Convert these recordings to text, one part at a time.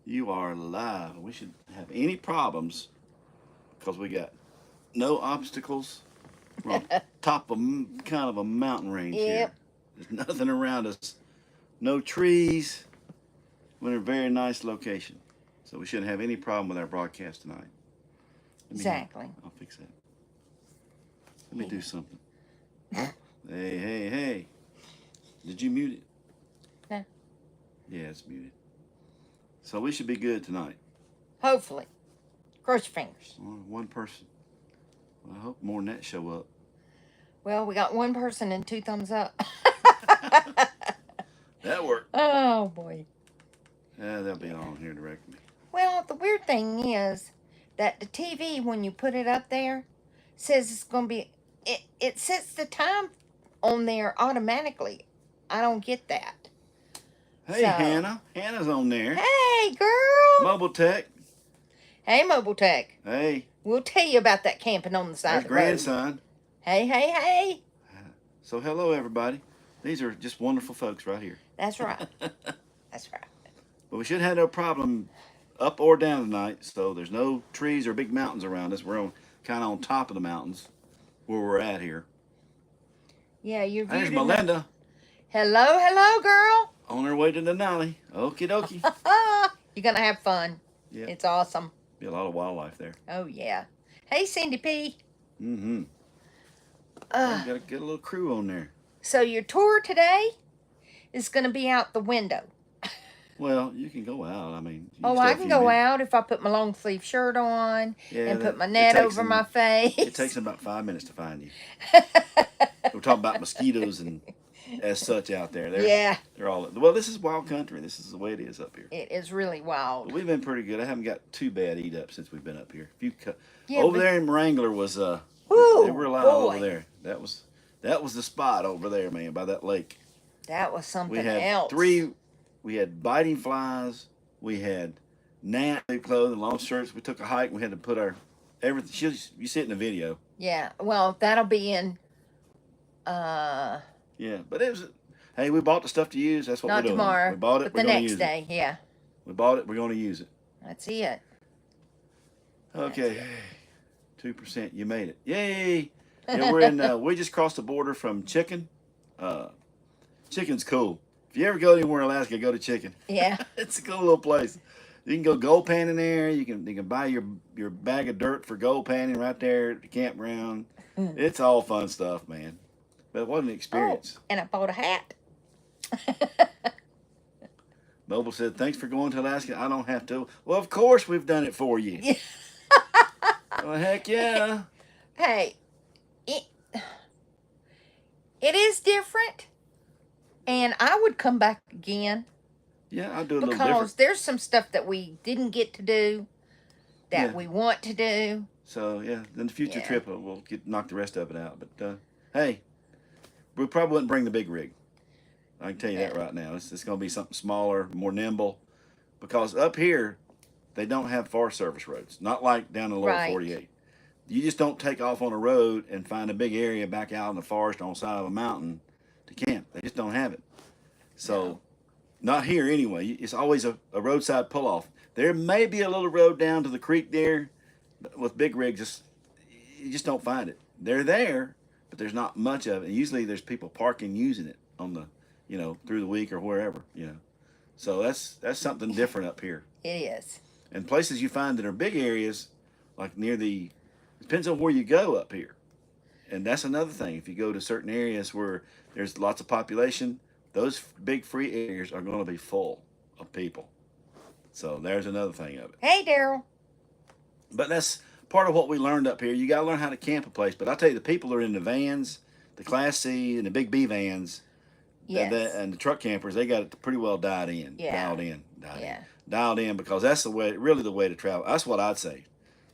You are live. We should have any problems because we got no obstacles. We're on top of kind of a mountain range here. Yep. There's nothing around us. No trees. We're in a very nice location. So we shouldn't have any problem with our broadcast tonight. Exactly. I'll fix that. Let me do something. Hey. Did you mute it? No. Yeah, it's muted. So we should be good tonight. Hopefully. Cross your fingers. One person. Well, I hope more than that show up. Well, we got one person and 2 thumbs up. That worked. Oh, boy. Yeah, they'll be on here directly. Well, the weird thing is that the TV, when you put it up there, says it's going to be... It sets the time on there automatically. I don't get that. Hey, So, Hannah. Hannah's on there. Hey, girl. Mobile Tech. Hey, Mobile Tech. Hey. We'll tell you about that camping on the side There's of the road. grandson. Hey. So hello, everybody. These are just wonderful folks right here. That's right. That's right. But we shouldn't have no problem up or down tonight. So there's no trees or big mountains around us. We're kind of on top of the mountains where we're at here. Yeah, you're There's viewed Melinda Hello, girl. on her way to Denali. Okie dokie. You're going to have fun. Yeah. It's awesome. Be a lot of wildlife there. Oh, yeah. Hey, Cindy P. Mm-hmm. Got to get a little crew on there. So your tour today is going to be out the window. Well, you can go out. I mean, I can go out if I put my long sleeve shirt on and put my net over my face. It takes them about 5 minutes to find you. We're talking about mosquitoes and as such out there. They're all well. This is wild country. This is the way it is up here. It is really wild. But we've been pretty good. I haven't got too bad eat up since we've been up here. Yeah, over there in Wrangler was they were alive over there. That was the spot over there, man, by that lake. That was something we had else. We had biting flies. We had gnat clothing, long shirts. We took a hike. We had to put our everything. You see it in the video. Yeah. Well, that'll be in. Yeah, but it was. Hey, we bought the stuff to use. That's what we're doing. Not tomorrow. We bought it. But we're the next day, it. yeah. We bought it. We're going to use it. That's it. Okay. 2%. You made it. Yay! Yeah, we're in. We just crossed the border from Chicken. Chicken's cool. If you ever go anywhere in Alaska, go to Chicken. Yeah. It's a cool little place. You can go gold panning there. You can buy your bag of dirt for gold panning right there at the campground. It's all fun stuff, man. But what an experience. Oh, and I bought a hat. Mobile said, thanks for going to Alaska. I don't have to. Well, of course we've done it for you. Yeah. Well, heck yeah. Hey, it is different. And I would come back again. Yeah, I'll do a little because different. there's some stuff that we didn't get to do that we want to do. So, yeah, then the future trip, we'll knock the rest of it out. But, hey, we probably wouldn't bring the big rig. I can tell you that right now. It's going to be something smaller, more nimble. Because up here, they don't have Forest Service roads. Not like down in the lower 48. You just don't take off on a road and find a big area back out in the forest on the side of a mountain to camp. They just don't have it. So, not here anyway. It's always a roadside pull-off. There may be a little road down to the creek there. But with big rigs, you just don't find it. They're there, but there's not much of it. And usually there's people parking using it on the, through the week or wherever, So that's something different up here. It is. And places you find that are big areas, like near depends on where you go up here. And that's another thing. If you go to certain areas where there's lots of population, those big free areas are going to be full of people. So there's another thing of it. Hey, Daryl. But that's part of what we learned up here. You got to learn how to camp a place. But I'll tell you, the people that are in the vans, the Class C and the big B vans, and the truck campers, they got it pretty well dialed in. Dialed in because that's really the way to travel. That's what I'd say.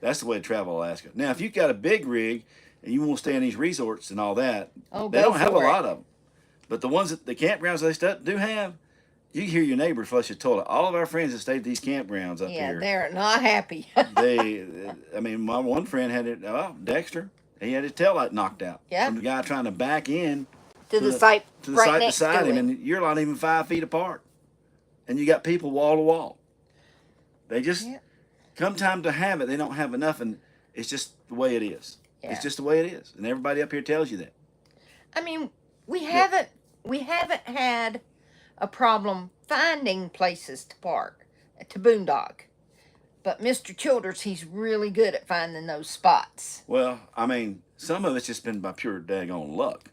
That's the way to travel Alaska. Now, if you've got a big rig and you want to stay in these resorts and all that, they don't have a lot of them. But the ones the campgrounds they do have, you hear your neighbors flush the toilet. All of our friends that stayed at these campgrounds up here. Yeah, they're not happy. My one friend had it, Dexter, he had his taillight knocked out. Yeah. From the guy trying to back in to the site beside him. And you're not even 5 feet apart. And you got people wall to wall. They just come time to have it, they don't have enough, and it's just the way it is. Yeah. It's just the way it is, and everybody up here tells you that. I mean, we haven't had a problem finding places to park, to boondock. But Mr. Childers, he's really good at finding those spots. Well, I mean, some of it's just been by pure daggone luck.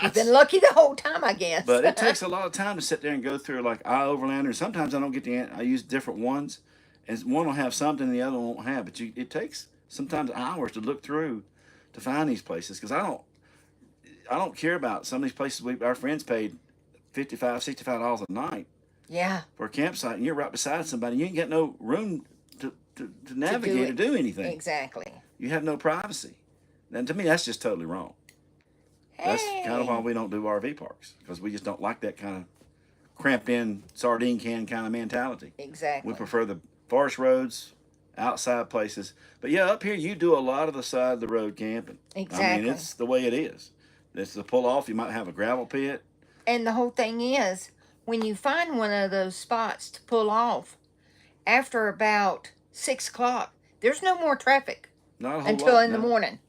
We've been lucky the whole time, I guess. But it takes a lot of time to sit there and go through like iOverlander. Sometimes I don't get I use different ones, and one will have something and the other one won't have. But it takes sometimes hours to look through to find these places, because I don't care about some of these places. Our friends paid $55, $65 a night. Yeah. For a campsite, and you're right beside somebody. You ain't got no room to navigate or do anything. Exactly. You have no privacy. And to me, that's just totally wrong. Hey. That's kind of why we don't do RV parks, because we just don't like that kind of cramped in sardine can kind of mentality. Exactly. We prefer the forest roads, outside places. But yeah, up here you do a lot of the side of the road camping. Exactly. I mean, it's the way it is. It's the pull off. You might have a gravel pit. And the whole thing is, when you find one of those spots to pull off, after about 6 o'clock, there's no more traffic until in the morning.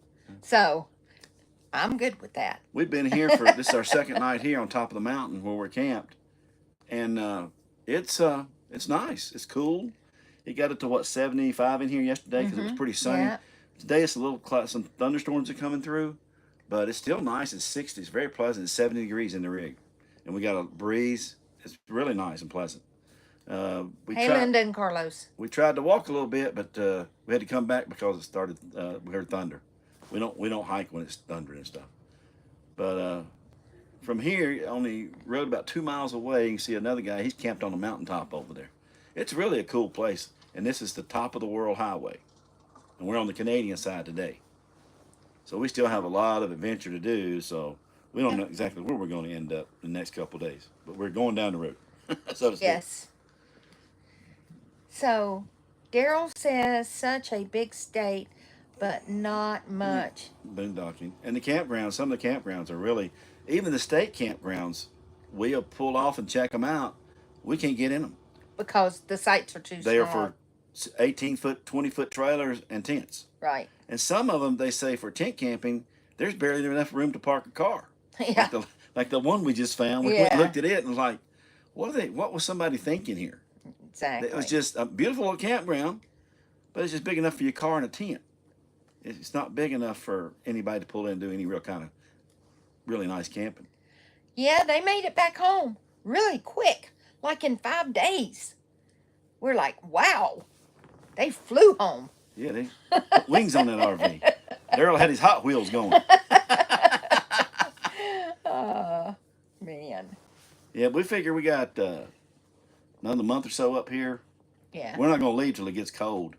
So I'm good with that. We've been here for this is our second night here on top of the mountain where we're camped, and it's nice. It's cool. It got it to what 75 in here yesterday because it was pretty sunny. Yeah. Today it's a little some thunderstorms are coming through, but it's still nice. It's 60. It's very pleasant. It's 70 degrees in the rig, and we got a breeze. It's really nice and pleasant. Hey, Linda and Carlos. We tried to walk a little bit, but we had to come back because it started. We heard thunder. We don't hike when it's thundering and stuff. But from here, only rode about 2 miles away. You can see another guy. He's camped on a mountaintop over there. It's really a cool place, and this is the top of the world highway, and we're on the Canadian side today. So we still have a lot of adventure to do. So we don't know exactly where we're going to end up in the next couple of days, but we're going down the road, so to speak. Yes. So, Daryl says such a big state, but not much. Boondocking. And the campgrounds, some of the campgrounds are really, even the state campgrounds, we'll pull off and check them out. We can't get in them. Because the sites are too small. They are for 18-foot, 20-foot trailers and tents. Right. And some of them, they say for tent camping, there's barely enough room to park a car. Yeah. Like the one we just found. We went and looked at it and was like, what was somebody thinking here? Exactly. It was just a beautiful little campground, but it's just big enough for your car and a tent. It's not big enough for anybody to pull in and do any real kind of really nice camping. Yeah, they made it back home really quick, like in 5 days. We're like, wow, they flew home. Yeah, they put wings on that RV. Daryl had his Hot Wheels going. Oh, man. Yeah, we figure we got another month or so up here. Yeah. We're not going to leave till it gets cold.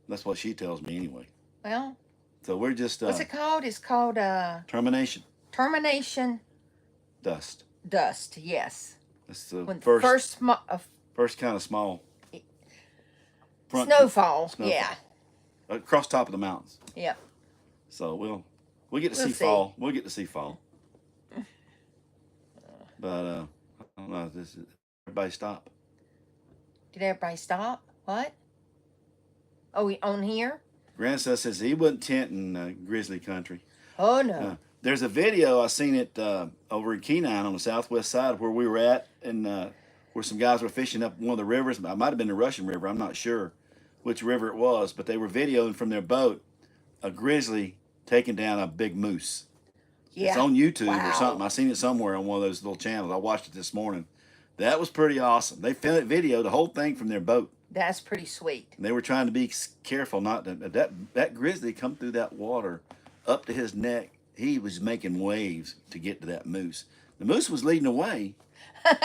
That's what she tells me anyway. Well. So we're just... what's it called? It's called... termination. Termination. Dust. Dust, yes. That's the when first kind of small... Snowfall, yeah. Across top of the mountains. Yep. So we'll get to see fall. We'll get to see fall. But I don't know. Everybody stop. Did everybody stop? What? Oh, on here? Grandson says he wouldn't tent in grizzly country. Oh no. There's a video I seen it over in Kenine on the southwest side where we were at, and where some guys were fishing up one of the rivers. It might have been the Russian River. I'm not sure which river it was, but they were videoing from their boat a grizzly taking down a big moose. Yeah. It's on YouTube or something. I seen it somewhere on one of those little channels. I watched it this morning. That was pretty awesome. They videoed the whole thing from their boat. That's pretty sweet. And they were trying to be careful not to. That grizzly come through that water up to his neck. He was making waves to get to that moose. The moose was leading away,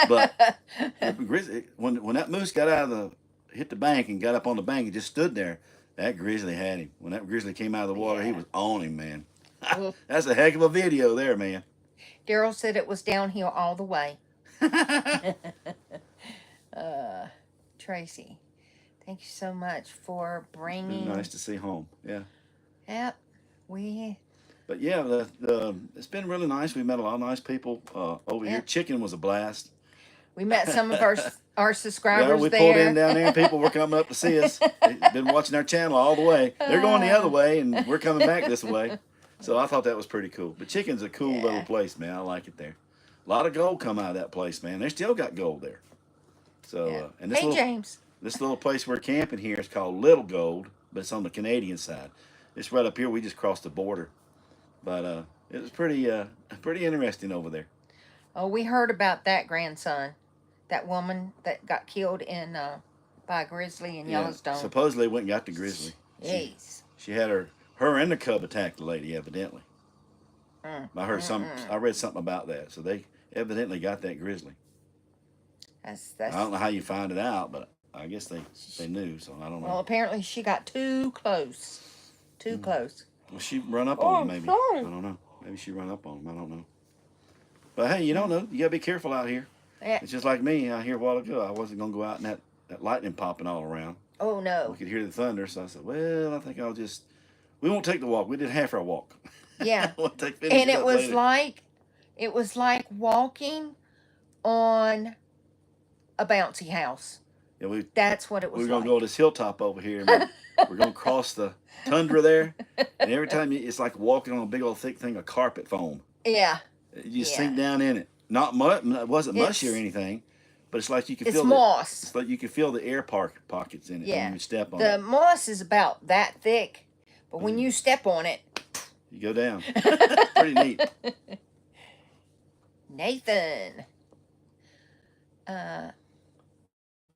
but the grizzly, when that moose got out of hit the bank and got up on the bank and just stood there, that grizzly had him. When that grizzly came out of the water, he was on him, man. That's a heck of a video there, man. Daryl said it was downhill all the way. Tracy, thank you so much for bringing... Nice to see home, yeah. Yep, But yeah, it's been really nice. We met a lot of nice people over here. Chicken was a blast. We met some of our subscribers Yeah, we there. pulled in down there, and people were coming up to see us. They've been watching our channel all the way. They're going the other way, and we're coming back this way. So I thought that was pretty cool. But Chicken's a cool little place, man. I like it there. A lot of gold come out of that place, man. They still got gold there. So, and this James. This little place we're camping here is called Little Gold, but it's on the Canadian side. It's right up here. We just crossed the border. But it was pretty interesting over there. Oh, we heard about that grandson. That woman that got killed by a grizzly in Yellowstone. Supposedly went and got the grizzly. Jeez. She had her and the cub attacked the lady, evidently. I heard I read something about that. So they evidently got that grizzly. That's I don't know how you find it out, but I guess they knew, so I don't know. Well, apparently she got too close. Too close. Well, she run up on him, maybe. Sorry. I don't know. Maybe she run up on him. I don't know. But hey, you don't know. You got to be careful out here. Yeah. It's just like me out here a while ago. I wasn't going to go out and that lightning popping all around. Oh, no. We could hear the thunder, so I said, well, I think we won't take the walk. We did half our walk. Yeah. We'll and it was like walking on a bouncy house. Yeah, that's what it was. We're going to go to this hilltop over here, and we're going to cross the tundra there. And every time it's like walking on a big old thick thing of carpet foam. Yeah. You sink down in it. Not much. It wasn't mushy or anything, but it's like you can feel moss. It's like you can feel the air pockets in it when you step on it. The moss is about that thick, but when you step on it, you go down. Pretty neat. Nathan.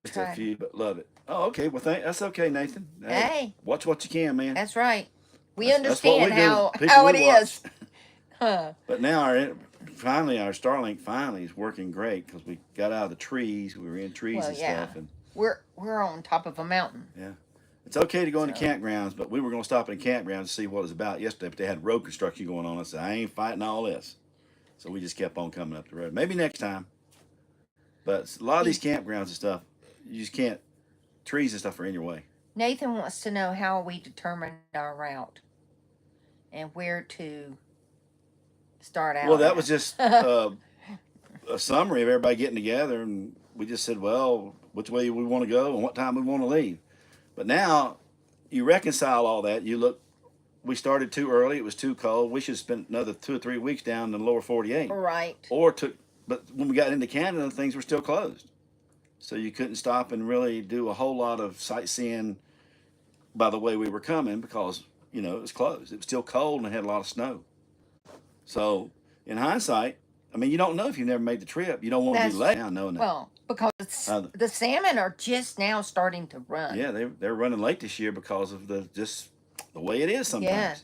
Just a few, but love it. Oh, okay. Well, that's okay, Nathan. Hey. Watch what you can, man. That's right. We understand how it is. Huh. But now our Starlink finally is working great because we got out of the trees. We were in trees and stuff, and we're on top of a mountain. Yeah, it's okay to go into campgrounds, but we were going to stop in a campground to see what it was about yesterday. But they had road construction going on. I said I ain't fighting all this, so we just kept on coming up the road. Maybe next time. But a lot of these campgrounds and stuff, you just can't. Trees and stuff are in your way. Nathan wants to know how we determined our route and where to start out. Well, that was just a summary of everybody getting together, and we just said, well, which way we want to go and what time we want to leave. But now you reconcile all that. We started too early. It was too cold. We should have spent another 2 or 3 weeks down in the lower 48. Right. But when we got into Canada, things were still closed. So you couldn't stop and really do a whole lot of sightseeing by the way we were coming because, it was closed. It was still cold and it had a lot of snow. So in hindsight, I mean, you don't know if you've never made the trip. You don't want to be late now knowing that. Well, because the salmon are just now starting to run. Yeah, they're running late this year because of the way it is sometimes. Yeah.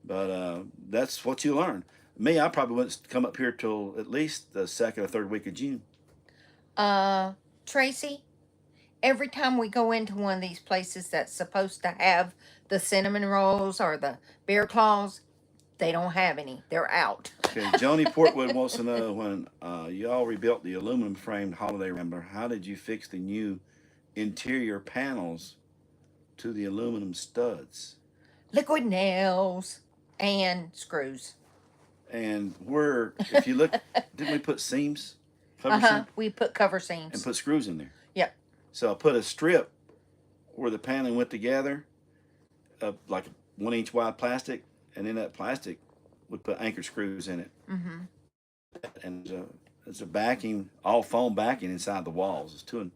But that's what you learn. Me, I probably wouldn't come up here till at least the 2nd or 3rd week of June. Tracy, every time we go into one of these places that's supposed to have the cinnamon rolls or the bear claws, they don't have any. They're out. Okay, Joni Portwood wants to know, when y'all rebuilt the aluminum framed Holiday Rambler, how did you fix the new interior panels to the aluminum studs? Liquid nails and screws. And if you look, didn't we put seams? Seams? We put cover seams. And put screws in there. Yep. So I put a strip where the paneling went together, like 1 inch wide plastic, and in that plastic would put anchor screws in it. Mm-hmm. And it's a backing, all foam backing inside the walls. It's 2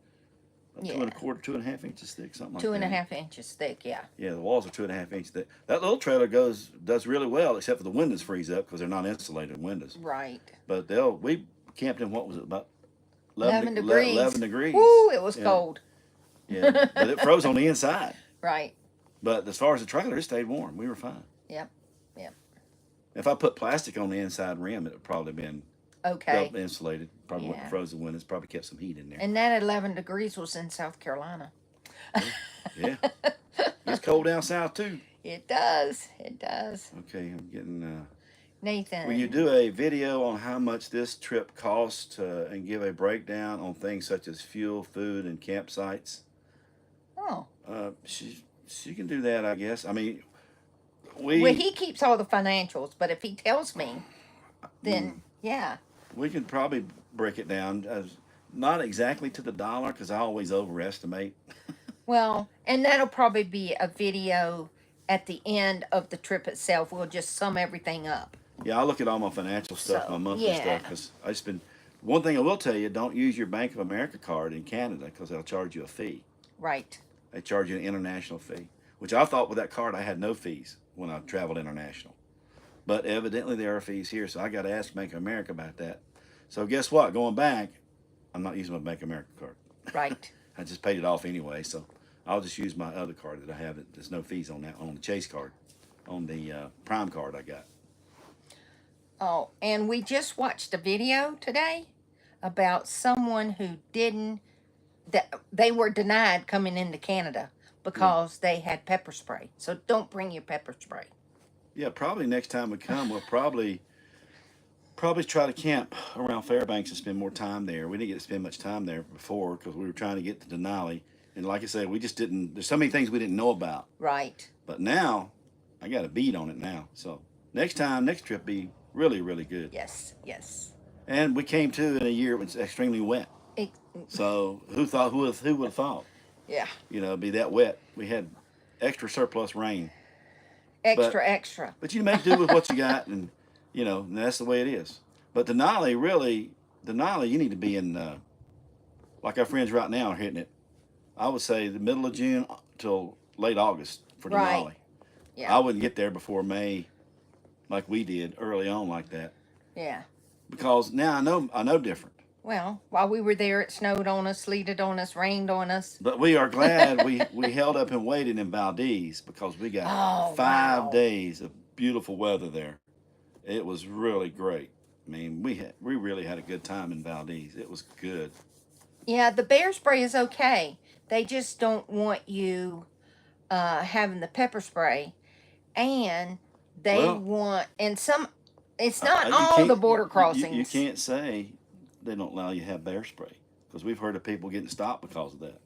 1/4, 2.5 inches thick, something like that. 2.5 inches thick, yeah. Yeah, the walls are 2.5 inches thick. That little trailer does really well, except for the windows freeze up because they're not insulated windows. Right. But we camped in, what was it, about 11 degrees. 11 degrees. Woo, it was cold. Yeah, but it froze on the inside. Right. But as far as the trailer, it stayed warm. We were fine. Yep. If I put plastic on the inside rim, it would probably been insulated. Probably wouldn't have froze the windows. Probably kept some heat in there. And that 11 degrees was in South Carolina. Yeah. It's cold down south, too. It does. It does. Okay, I'm getting... Nathan. Will you do a video on how much this trip cost and give a breakdown on things such as fuel, food, and campsites? Oh. She can do that, I guess. I mean, well, he keeps all the financials, but if he tells me, then yeah. We can probably break it down. not exactly to the dollar because I always overestimate. Well, and that'll probably be a video at the end of the trip itself. We'll just sum everything up. Yeah, I look at all my financial stuff, my So, monthly yeah, stuff, because I just been. One thing I will tell you: don't use your Bank of America card in Canada because they'll charge you a fee. right. They charge you an international fee, which I thought with that card I had no fees when I traveled international. But evidently there are fees here, so I got to ask Bank of America about that. So guess what? Going back, I'm not using my Bank of America card. Right. I just paid it off anyway, so I'll just use my other card that I have. There's no fees on that, on the Chase card, on the Prime card I got. Oh, and we just watched a video today about someone who didn't, that they were denied coming into Canada because they had pepper spray. So don't bring your pepper spray. Yeah, probably next time we come, we'll probably try to camp around Fairbanks and spend more time there. We didn't get to spend much time there before because we were trying to get to Denali. And like I said, we just didn't, there's so many things we didn't know about. Right. But now, I got a beat on it now. So next trip be really, really good. Yes, yes. And we came to in a year it was extremely wet. It, So who would have thought? yeah. You know, it'd be that wet. We had extra surplus rain. Extra. But you make do with what you got, and you know, and that's the way it is. But Denali, you need to be in, like our friends right now are hitting it. I would say the middle of June till late August for Denali. Right. Yeah. I wouldn't get there before May, like we did early on like that. Yeah. Because now I know different. Well, while we were there, it snowed on us, sleeted on us, rained on us. But we are glad we held up and waited in Valdez because we got 5 days of beautiful weather there. It was really great. I mean, we really had a good time in Valdez. It was good. Yeah, the bear spray is okay. They just don't want you having the pepper spray, and they want, and some. It's not all the border crossings. You can't say they don't allow you to have bear spray because we've heard of people getting stopped because of that.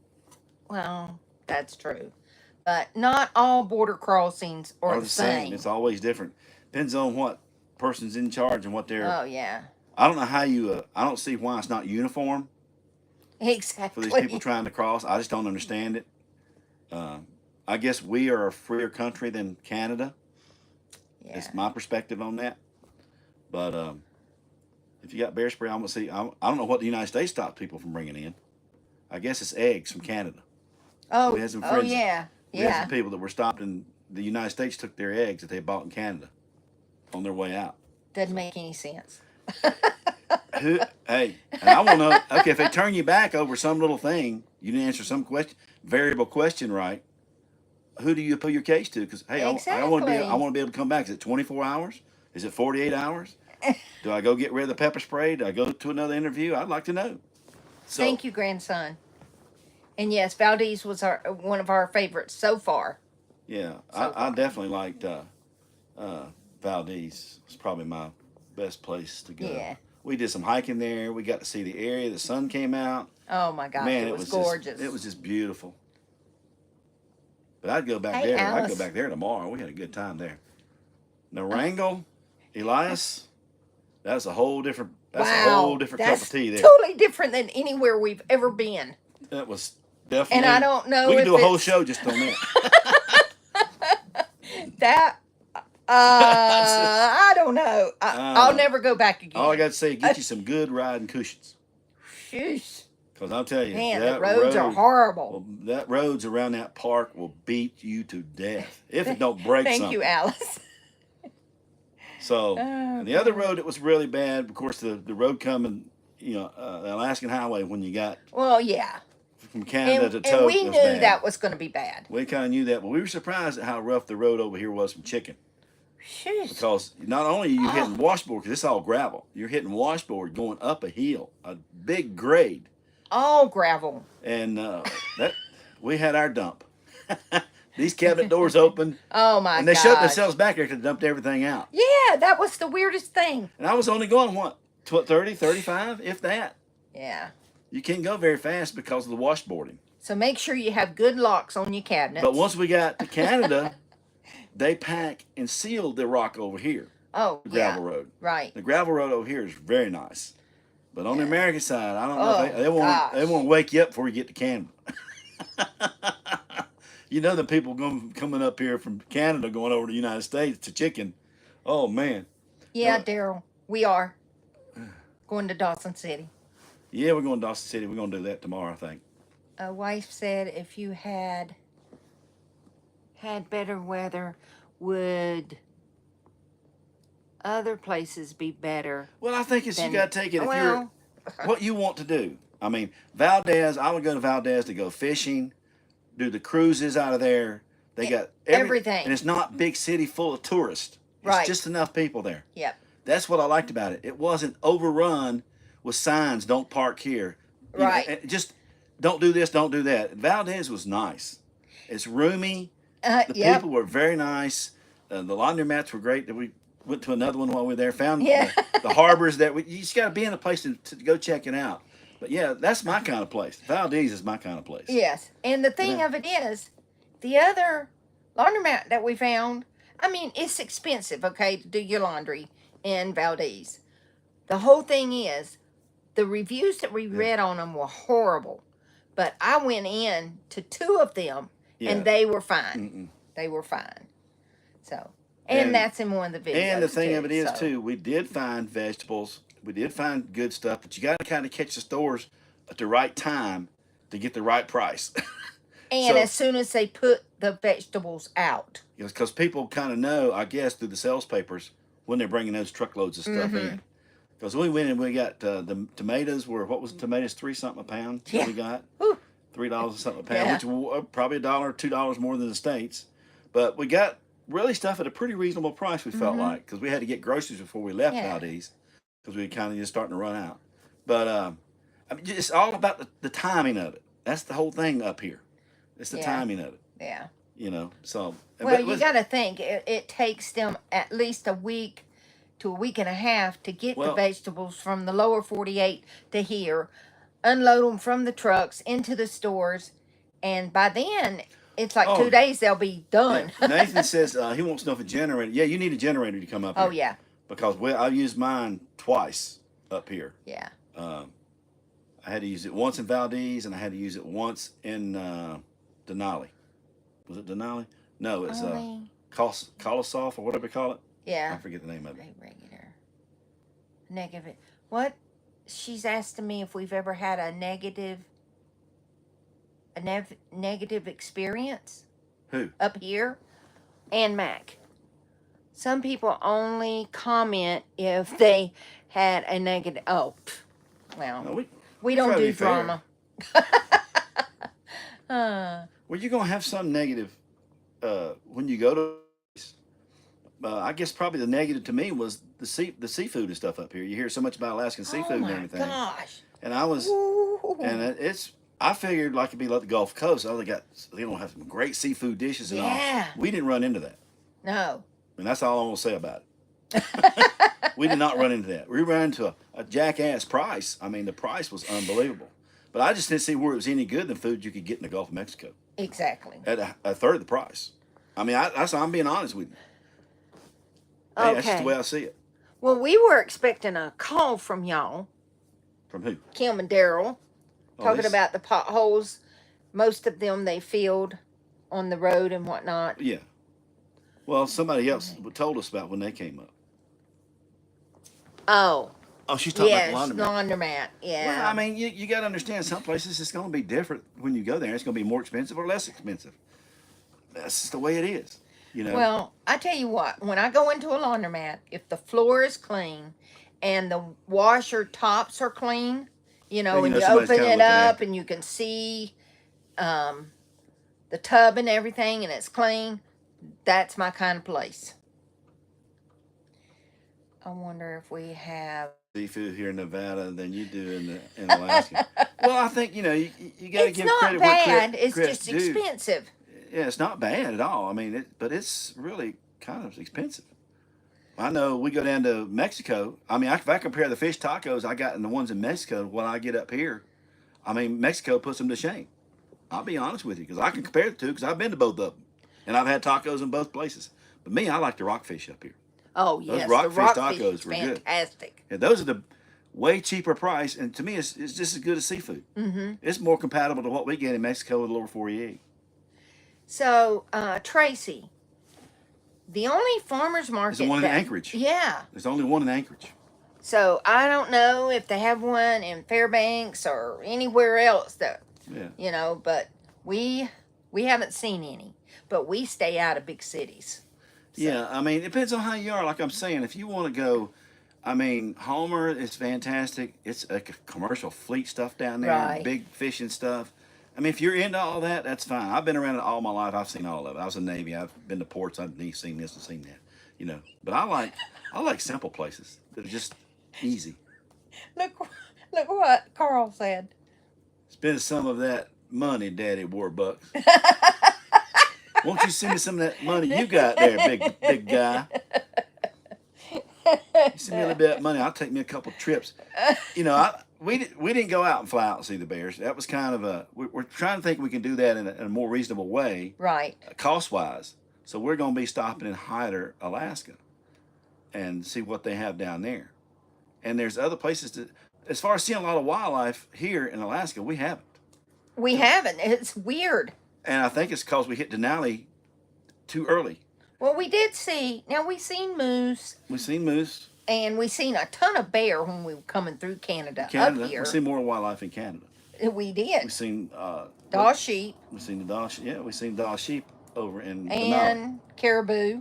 Well, that's true, but not all border crossings are the same. It's always different. Depends on what person's in charge and what they're. Oh yeah. I don't know how you. I don't see why it's not uniform. Exactly. For these people trying to cross, I just don't understand it. I guess we are a freer country than Canada. Yeah. It's my perspective on that. But if you got bear spray, I'm gonna see. I don't know what the United States stops people from bringing in. I guess it's eggs from Canada. Oh, we had some friends, yeah. We had some people that were stopped in the United States, took their eggs that they bought in Canada on their way out. Doesn't make any sense. Hey, and I want to know. Okay, if they turn you back over some little thing, you didn't answer some variable question right. Who do you put your case to? Because hey, I want to be able to come back. Is it 24 hours? Is it 48 hours? Do I go get rid of the pepper spray? Do I go to another interview? I'd like to know. So, thank you, grandson. And yes, Valdez was one of our favorites so far. Yeah, I definitely liked Valdez. It's probably my best place to go. Yeah. We did some hiking there. We got to see the area. The sun came out. Oh my gosh, man, it was gorgeous. It was just beautiful. But I'd go back there. I'd go back there tomorrow. We had a good time there. Narangal, Elias, that's a whole different. That's a whole different cup of tea there. Totally different than anywhere we've ever been. That was definitely. And I don't know. We could do a whole show just on that. That. I don't know. I'll never go back again. All I got to say, get you some good riding cushions. Sheesh. Because I'll tell you, man, the roads are horrible. Well, that roads around that park will beat you to death if it don't break something. Thank you, Alice. So the other road that was really bad, of course, the road coming, the Alaskan Highway when you got. Well, yeah. From Canada to Tok. And we knew that was going to be bad. We kind of knew that, but we were surprised at how rough the road over here was from Chicken. Sheesh. Because not only are you hitting washboard, because it's all gravel, you're hitting washboard going up a hill, a big grade. All gravel. And that we had our dump. These cabinet doors open. Oh my god! And they shut themselves back there to dump everything out. Yeah, that was the weirdest thing. And I was only going, 30, 35, if that. Yeah. You can't go very fast because of the washboarding. So make sure you have good locks on your cabinets. But once we got to Canada, they pack and seal the rock over here. Oh, the gravel road. Right. The gravel road over here is very nice. But on the American side, I don't know. If Oh they gosh. won't wake you up before you get to Canada. You know the people coming up here from Canada going over to the United States to chicken. Oh man. Yeah, No, Daryl, we are going to Dawson City. yeah, we're going to Dawson City. We're going to do that tomorrow, I think. A wife said if you had better weather, would other places be better Well, I think it's you than? got to take it if Well, you're what you want to do. I mean, Valdez. I would go to Valdez to go fishing, do the cruises out of there. They got everything. and it's not big city full of tourists. It's Right. just enough people there. Yep. That's what I liked about it. It wasn't overrun with signs, don't park here. Right. Just don't do this, don't do that. Valdez was nice. It's roomy. The Yep. people were very nice. The laundromats were great. We went to another one while we were there. Found Yeah. the harbors that you just got to be in a place to go check it out. But yeah, that's my kind of place. Valdez is my kind of place. Yes. And the thing of it is, the other laundromat that we found, I mean, it's expensive, okay, to do your laundry in Valdez. The whole thing is, the reviews that we read on them were horrible. But I went in to 2 of them, and they were fine. They were fine. So, and that's in one of the videos. And the thing too, of it is, so. too, we did find vegetables. We did find good stuff, but you got to kind of catch the stores at the right time to get the right price. And as soon as they put the vegetables out. Because people kind of know, I guess, through the sales papers when they're bringing those truckloads of stuff in. Because we went and we got the tomatoes were, what was the tomatoes, $3 something a pound? Yeah. We got Whew. $3 something a pound, which was probably $1 or $2 more than the States. But we got really stuff at a pretty reasonable price, we felt like, because we had to get groceries before we left Valdez, because we were kind of just starting to run out. But I mean, it's all about the timing of it. That's the whole thing up here. It's the timing of it. Yeah. You know, so. Well, you got to think, it takes them at least a week to a week and a half to get the vegetables from the lower 48 to here, unload them from the trucks into the stores, and by then, it's like 2 days they'll be done. Yeah. Nathan says he wants to know if a generator. Yeah, you need a generator to come up here. Oh, yeah. Because I used mine twice up here. Yeah. I had to use it once in Valdez, and I had to use it once in Denali. Was it Denali? No, it's Kolosoff or whatever we call it. Yeah. I forget the name of it. Regular. Negative. What? She's asking me if we've ever had a negative experience. Who? Up here. And Mac. Some people only comment if they had a negative. Oh, well, No, we don't do drama. Well, you're gonna have some negative when you go to. I guess probably the negative to me was the seafood and stuff up here. You hear so much about Alaskan seafood and everything. Oh my gosh! And I was, I figured like it'd be like the Gulf Coast. They don't have some great seafood dishes and all. We didn't run into that. No. And that's all I'm gonna say about it. We did not run into that. We ran into a jackass price. I mean, the price was unbelievable. But I just didn't see where it was any good than food you could get in the Gulf of Mexico. Exactly. At a third of the price. I mean, I'm being honest with you. Hey, that's just the way I see it. Well, we were expecting a call from y'all. From who? Kim and Daryl. Talking about the potholes. Most of them they filled on the road and whatnot. Yeah. Well, somebody else told us about when they came up. Oh. Oh, she's talking about the laundromat. Yeah. Well, I mean, you got to understand, some places it's going to be different when you go there. It's going to be more expensive or less expensive. That's just the way it is. You know. Well, I tell you what, when I go into a laundromat, if the floor is clean and the washer tops are clean, and you open it up and you can see the tub and everything and it's clean, that's my kind of place. I wonder if we have seafood here in Nevada than you do in Alaska. Well, I think, you got to give credit where credit It's just expensive. Yeah, it's not bad at all. I mean, but it's really kind of expensive. I know we go down to Mexico. I mean, if I compare the fish tacos I got and the ones in Mexico, when I get up here, I mean, Mexico puts them to shame. I'll be honest with you, because I can compare the two, because I've been to both of them. And I've had tacos in both places. But me, I like the rockfish up here. Oh, yes. Those rockfish tacos were fantastic. good. Yeah, those are way cheaper price, and to me, it's just as good as seafood. Mm-hmm. It's more compatible to what we get in Mexico with lower 48. So, Tracy, the only farmers market There's the one in Anchorage. Yeah. There's only one in Anchorage. So I don't know if they have one in Fairbanks or anywhere else that, but we haven't seen any. But we stay out of big cities. So. Yeah, I mean, it depends on how you are. Like I'm saying, if you want to go, I mean, Homer is fantastic. It's a commercial fleet stuff down there, right. Big fishing stuff. I mean, if you're into all that, that's fine. I've been around it all my life. I've seen all of it. I was in the Navy. I've been to ports. I've seen this and seen that, But I like simple places that are just easy. Look what Carl said. Spend some of that money, Daddy Warbucks. Won't you send me some of that money you got there, big guy? You send me a little bit of money, I'll take me a couple trips. We didn't go out and fly out and see the bears. That was kind of we're trying to think we can do that in a more reasonable way, right? Cost-wise. So we're going to be stopping in Hyder, Alaska, and see what they have down there. And there's other places as far as seeing a lot of wildlife here in Alaska, we haven't. We haven't. It's weird. And I think it's because we hit Denali too early. Well, we did see. Now we seen moose. We seen moose. And we seen a ton of bear when we were coming through Canada. Up here. We seen more wildlife in Canada. We did. We seen Dall sheep. We seen the Dall sheep. Yeah, we seen Dall sheep over in and Denali. Caribou.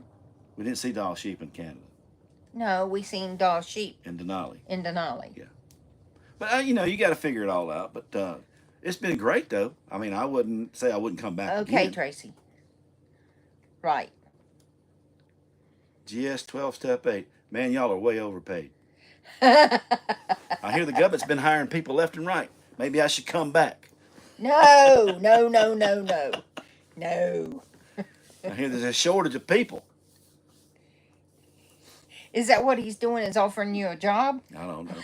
We didn't see Dall sheep in Canada. No, we seen Dall sheep in Denali. Yeah. But you got to figure it all out. But it's been great though. I mean, I wouldn't say I wouldn't come back. Okay, again. Tracy. Right. GS 12 Step 8. Man, y'all are way overpaid. I hear the government's been hiring people left and right. Maybe I should come back. No. No. I hear there's a shortage of people. Is that what he's doing? Is offering you a job? I don't know.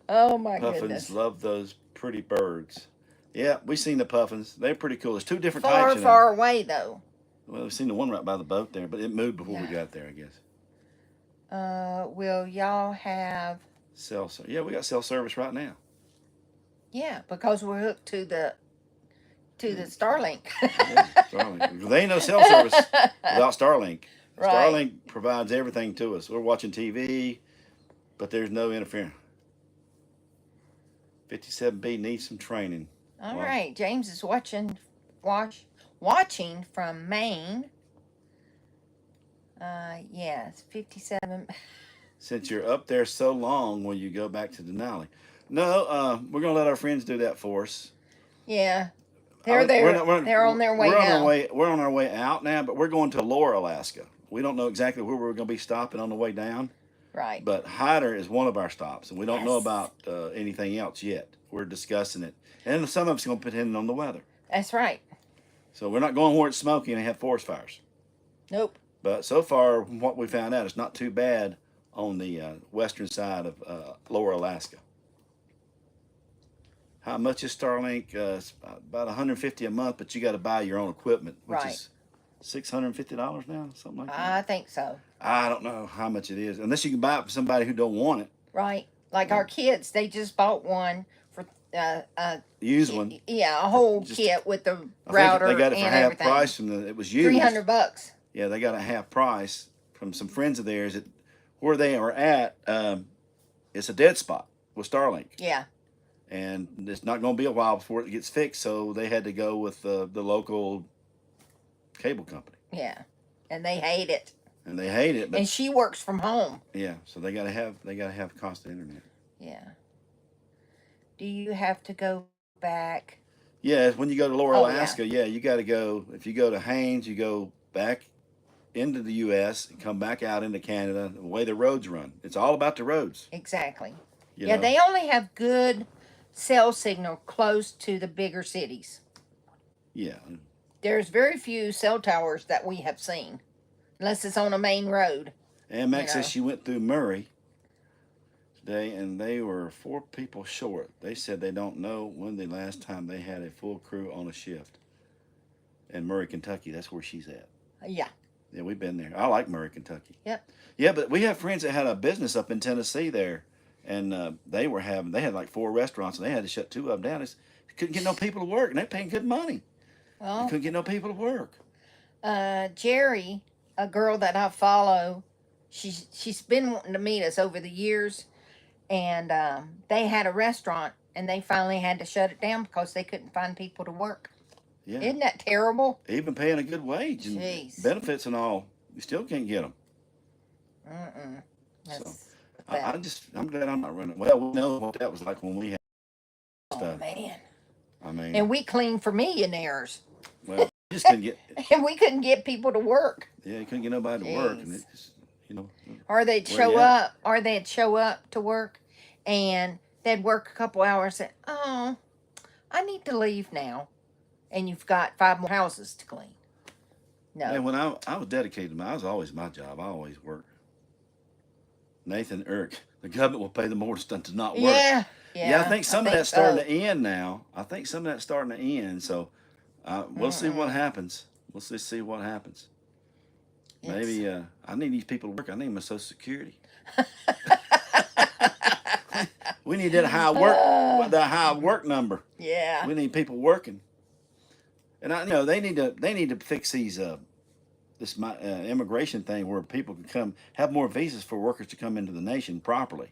Oh my Puffins goodness. love those pretty birds. Yeah, we've seen the puffins. They're pretty cool. There's two different types. Far away though. Well, we've seen the one right by the boat there, but it moved before we got there, I guess. Will y'all have cell service? Yeah, we got cell service right now. Yeah, because we're hooked to the Starlink. Yeah, Starlink. There ain't no cell service without Starlink. Right. Starlink provides everything to us. We're watching TV, but there's no interference. 57B needs some training. All right, James is watching from Maine. Yes, 57. Since you're up there so long, will you go back to Denali? No, we're gonna let our friends do that for us. Yeah, they're there. They're on their way now. We're on our way out now, but we're going to Lower Alaska. We don't know exactly where we're going to be stopping on the way down. Right. But Hyder is one of our stops, and we don't know about anything else yet. We're discussing it, and some of it's going to depend on the weather. That's right. So we're not going where it's smoky and they have forest fires. Nope. But so far, from what we found out, it's not too bad on the western side of Lower Alaska. How much is Starlink? It's about $150 a month, but you got to buy your own equipment, which is $650 now, something like that. I think so. I don't know how much it is, unless you can buy it for somebody who don't want it. Right, like our kids, they just bought one for used one. Yeah, a whole kit with the router. They got it for half everything. price from it was used. $300. Yeah, they got a half price from some friends of theirs. Where they are at, it's a dead spot with Starlink. Yeah. And it's not going to be a while before it gets fixed, so they had to go with the local cable company. Yeah, and they hate it. And they hate it, but and she works from home. Yeah, so they gotta have constant internet. Yeah. Do you have to go back? Yeah, when you go to Lower Alaska, you got to go. If you go to Haines, you go back into the U.S. and come back out into Canada. The way the roads run, it's all about the roads. Exactly. You know? They only have good cell signal close to the bigger cities. Yeah. There's very few cell towers that we have seen, unless it's on a main road. And Max says she went through Murray today, and they were 4 people short. They said they don't know when the last time they had a full crew on a shift. In Murray, Kentucky, that's where she's at. Yeah. Yeah, we've been there. I like Murray, Kentucky. Yep. Yeah, but we have friends that had a business up in Tennessee there, and they had like 4 restaurants, and they had to shut 2 of them down. They couldn't get no people to work, and they're paying good money. They Well, couldn't get no people to work. Jerry, a girl that I follow, she's been wanting to meet us over the years, and they had a restaurant, and they finally had to shut it down because they couldn't find people to work. Yeah. Isn't that terrible? Even paying a good wage and Jeez. benefits and all, you still can't get them. That's I'm glad I'm not running. Well, we know what that was like when we had stuff. Man. I mean, And we cleaned for millionaires. Well, you just couldn't get. And we couldn't get people to work. Yeah, you couldn't get nobody to work, and it just, Or they'd show up to work, and they'd work a couple hours. And oh, I need to leave now, and you've got 5 more houses to clean. No. And when I was dedicated, I was always my job. I always worked. Nathan Eric, the government will pay the more to not work. Yeah. I think some of that's starting to end now. I think some of that's starting to end. So we'll see what happens. We'll see what happens. Maybe I need these people to work. I need my Social Security. We need that high work number. Yeah. We need people working. And they need to fix these this immigration thing where people can have more visas for workers to come into the nation properly,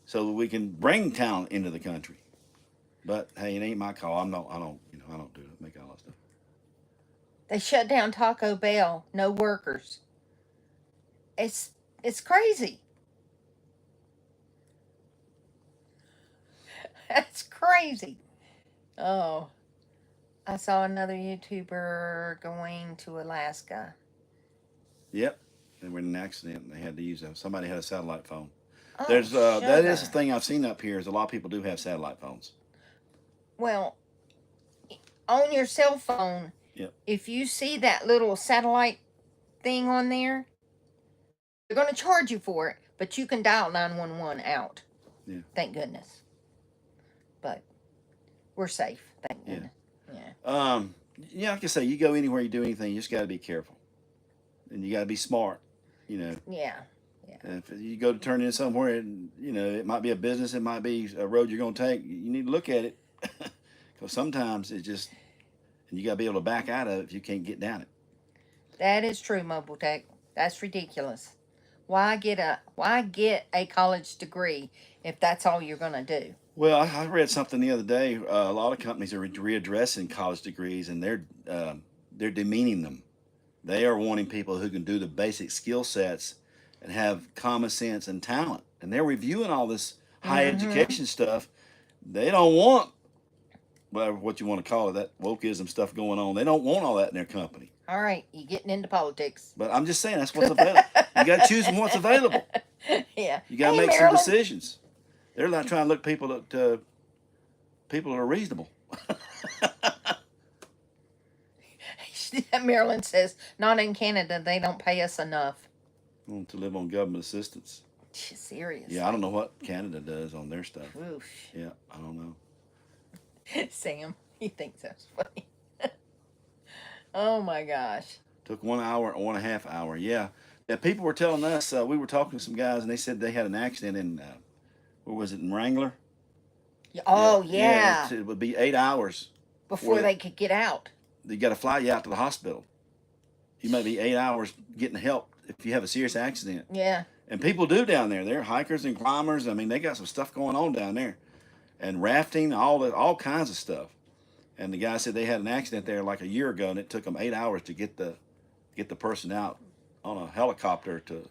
so that we can bring talent into the country. But hey, it ain't my call. I don't do it. Make all that stuff. They shut down Taco Bell. No workers. It's crazy. That's crazy. Oh. I saw another YouTuber going to Alaska. Yep. They were in an accident and they had to use somebody had a satellite phone. Oh, that is the thing I've seen up here is a lot of people do have satellite phones. Well, on your cell phone, yep. If you see that little satellite thing on there, they're going to charge you for it, but you can dial 911 out. Yeah. Thank goodness. But we're safe. Thank goodness. Yeah. Like I say, you go anywhere, you do anything, you just got to be careful, and you got to be smart. Yeah. If you go to turn in somewhere, and it might be a business, it might be a road you're going to take. You need to look at it, because sometimes and you got to be able to back out of it if you can't get down it. That is true, Mobile Tech. That's ridiculous. Why get a college degree if that's all you're going to do? Well, I read something the other day. A lot of companies are readdressing college degrees, and they're demeaning them. They are wanting people who can do the basic skill sets and have common sense and talent. And they're reviewing all this high education stuff. They don't want whatever what you want to call it, that wokeism stuff going on. They don't want all that in their company. All right, you're getting into politics. But I'm just saying that's what's available. You got to choose from what's available. Yeah. You got to make some decisions. They're not trying to look people that are reasonable. Marilyn says, not in Canada, they don't pay us enough. To live on government assistance. Seriously. Yeah, I don't know what Canada does on their stuff. Oof. Yeah, I don't know. Sam, he thinks that's funny. Oh my gosh. Took 1 hour, 1.5 hours. Yeah. People were telling us, we were talking to some guys, and they said they had an accident in, where was it, in Wrangler? Oh, yeah. It would be 8 hours. Before they could get out. They got to fly you out to the hospital. You might be 8 hours getting help if you have a serious accident. Yeah. And people do down there. They're hikers and climbers. I mean, they got some stuff going on down there. And rafting, all kinds of stuff. And the guy said they had an accident there like a year ago, and it took them 8 hours to get the person out on a helicopter to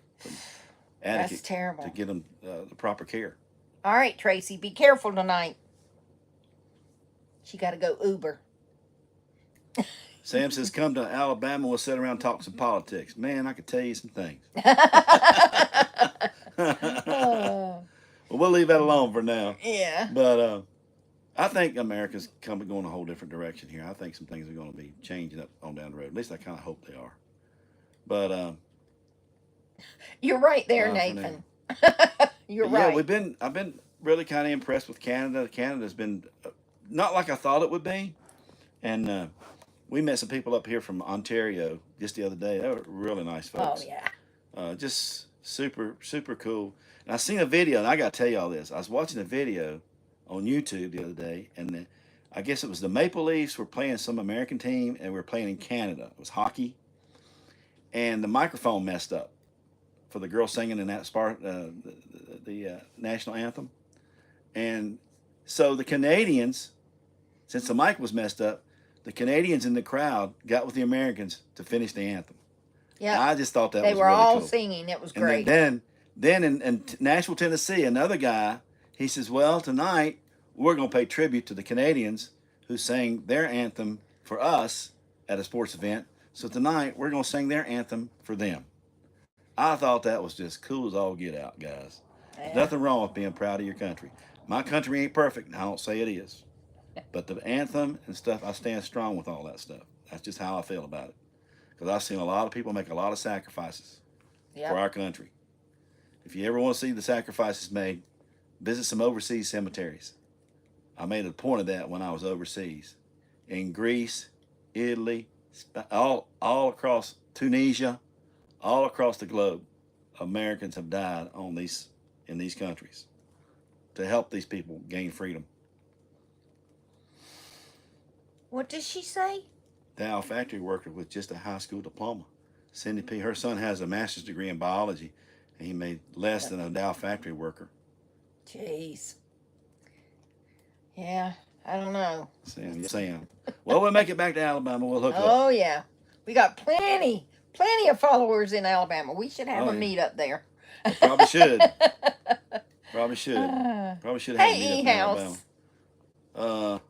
That's terrible. to get them the proper care. All right, Tracy, be careful tonight. She got to go Uber. Sam says, come to Alabama, we'll sit around and talk some politics. Man, I could tell you some things. Oh. Well, we'll leave that alone for now. Yeah. But I think America's going a whole different direction here. I think some things are going to be changing up on down the road. At least I kind of hope they are. But you're right there, Nathan. You're right. Yeah, I've been really kind of impressed with Canada. Canada's been not like I thought it would be, and we met some people up here from Ontario just the other day. They were really nice Oh folks. yeah. Just super, super cool. And I seen a video, and I got to tell you all this. I was watching a video on YouTube the other day, and I guess it was the Maple Leafs were playing some American team, and we were playing in Canada. It was hockey, and the microphone messed up for the girl singing in that the national anthem. And so the Canadians, since the mic was messed up, the Canadians in the crowd got with the Americans to finish the anthem. Yeah. I just thought that They was were really all cool. singing. It was And great. then in Nashville, Tennessee, another guy, he says, well, tonight we're going to pay tribute to the Canadians who sang their anthem for us at a sports event. So tonight we're going to sing their anthem for them. I thought that was just cool as all get out, guys. There's nothing wrong with being proud of your country. My country ain't perfect, and I don't say it is. But the anthem and stuff, I stand strong with all that stuff. That's just how I feel about it. Because I've seen a lot of people make a lot of sacrifices for our country. If you ever want to see the sacrifices made, visit some overseas cemeteries. I made a point of that when I was overseas. In Greece, Italy, all across Tunisia, all across the globe, Americans have died in these countries to help these people gain freedom. What did she say? Dow factory worker with just a high school diploma. Cindy P. Her son has a master's degree in biology, and he made less than a Dow factory worker. Jeez. Yeah, I don't know. Sam. Well, we'll make it back to Alabama. We'll hook up. Oh yeah, we got plenty of followers in Alabama. We should have a meet up there. Probably should. Probably should have a meet up in Alabama.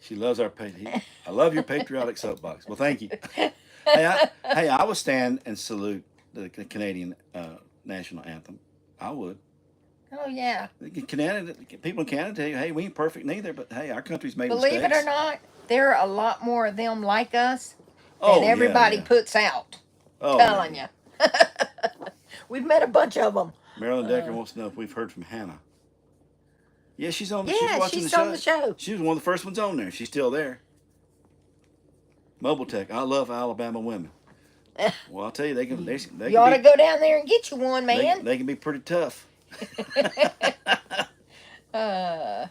She loves our I love your patriotic soapbox. Well, thank you. Hey, I would stand and salute the Canadian national anthem. I would. Oh yeah. Canada, people in Canada tell you, hey, we ain't perfect neither, but hey, our country's made Believe mistakes. it or not, there are a lot more of them like us than everybody puts out. Telling you. We've met a bunch of them. Marilyn Decker wants to know if we've heard from Hannah. Yeah, she's on. She's on the show. She was one of the first ones on there. She's still there. Mobile Tech. I love Alabama women. Well, I'll tell you, they can. You ought to go down there and get you one, man. They can be pretty tough. Tell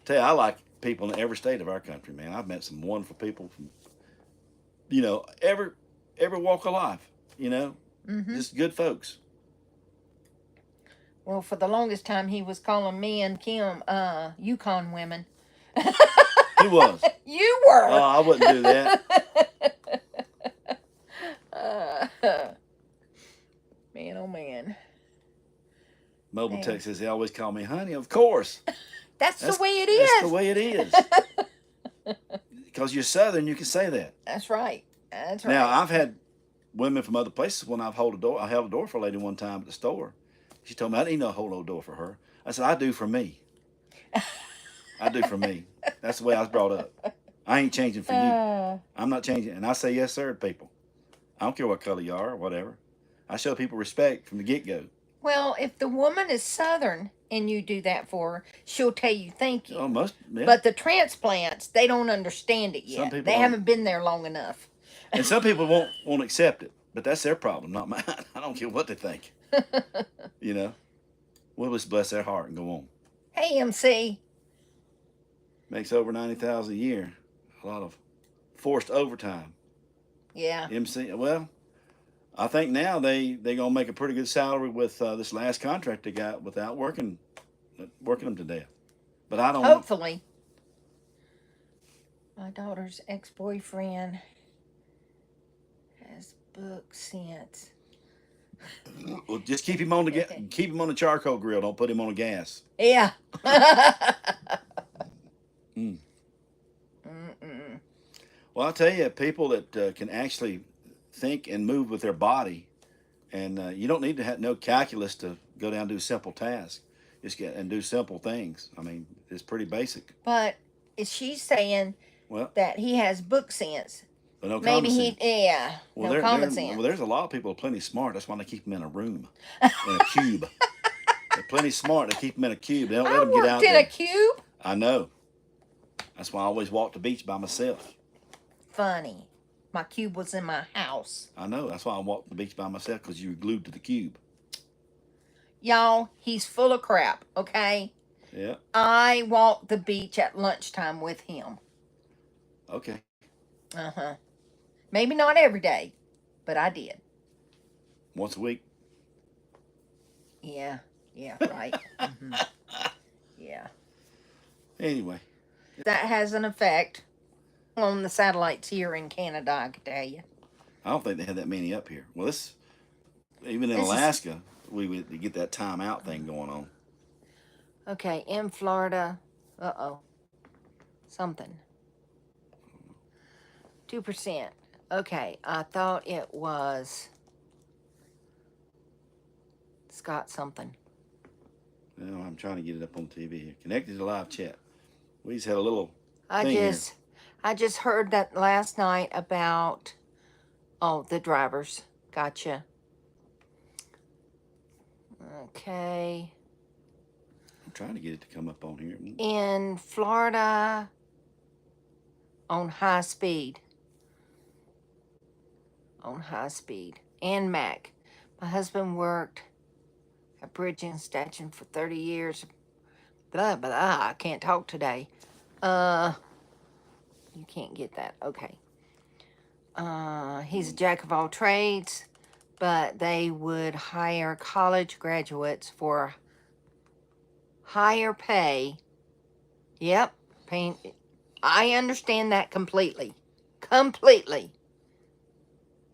you, I like people in every state of our country, man. I've met some wonderful people from, every walk of life. Just good folks. Well, for the longest time, he was calling me and Kim Yukon women. Who was? You were. Oh, I wouldn't do that. Man, oh man. Mobile Tech says they always call me honey. Of course. That's the way it is. That's the way it is. Because you're Southern, you can say that. That's right. That's right. Now, I've had women from other places when I've held a door. I held a door for a lady one time at the store. She told me I didn't know hold no door for her. I said, I do for me. I do for me. That's the way I was brought up. I ain't changing for you. I'm not changing. And I say yes, sir, to people. I don't care what color you are or whatever. I show people respect from the get-go. Well, if the woman is Southern and you do that for her, she'll tell you thank you. Oh, But the transplants, they don't understand it yet. They haven't been there long enough. And some people won't accept it. But that's their problem, not mine. I don't care what they think. We'll just bless their heart and go on. Hey, MC. Makes over $90,000 a year. A lot of forced overtime. Yeah. MC. Well, I think now they're gonna make a pretty good salary with this last contract they got without working them to death. But I don't. Hopefully. My daughter's ex-boyfriend has book sense. Well, just keep him on the charcoal grill. Don't put him on the gas. Yeah. Well, I'll tell you, people that can actually think and move with their body, and you don't need to have no calculus to go down and do simple tasks. Just get and do simple things. I mean, it's pretty basic. But is she saying that he has book sense? But no Maybe common sense. No common sense. Well, there's a lot of people that are plenty smart. That's why they keep them in a room, in a cube. They're plenty smart. They keep them in a cube. They don't let them get out in there. a cube. I know. That's why I always walk the beach by myself. Funny. My cube was in my house. I know. That's why I walk the beach by myself, because you were glued to the cube. Y'all, he's full of crap, okay? Yeah. I walked the beach at lunchtime with him. Okay. Uh-huh. Maybe not every day, but I did. Once a week. Yeah, right. Mm-hmm. Yeah. Anyway. That has an effect on the satellites here in Canada, I can tell you. I don't think they had that many up here. Well, even in This is- Alaska, we would get that timeout thing going on. Okay, in Florida, something. 2%. Okay, I thought it was Scott something. Well, I'm trying to get it up on TV here. Connected to live chat. We just had a little I thing just heard that last night about the drivers. Gotcha. Okay. I'm trying to get it to come up on here. In Florida, on high speed. And Mac. My husband worked at bridging station for 30 years. Blah, blah, I can't talk today. You can't get that. Okay. He's a jack of all trades, but they would hire college graduates for higher pay. Yep. I understand that completely.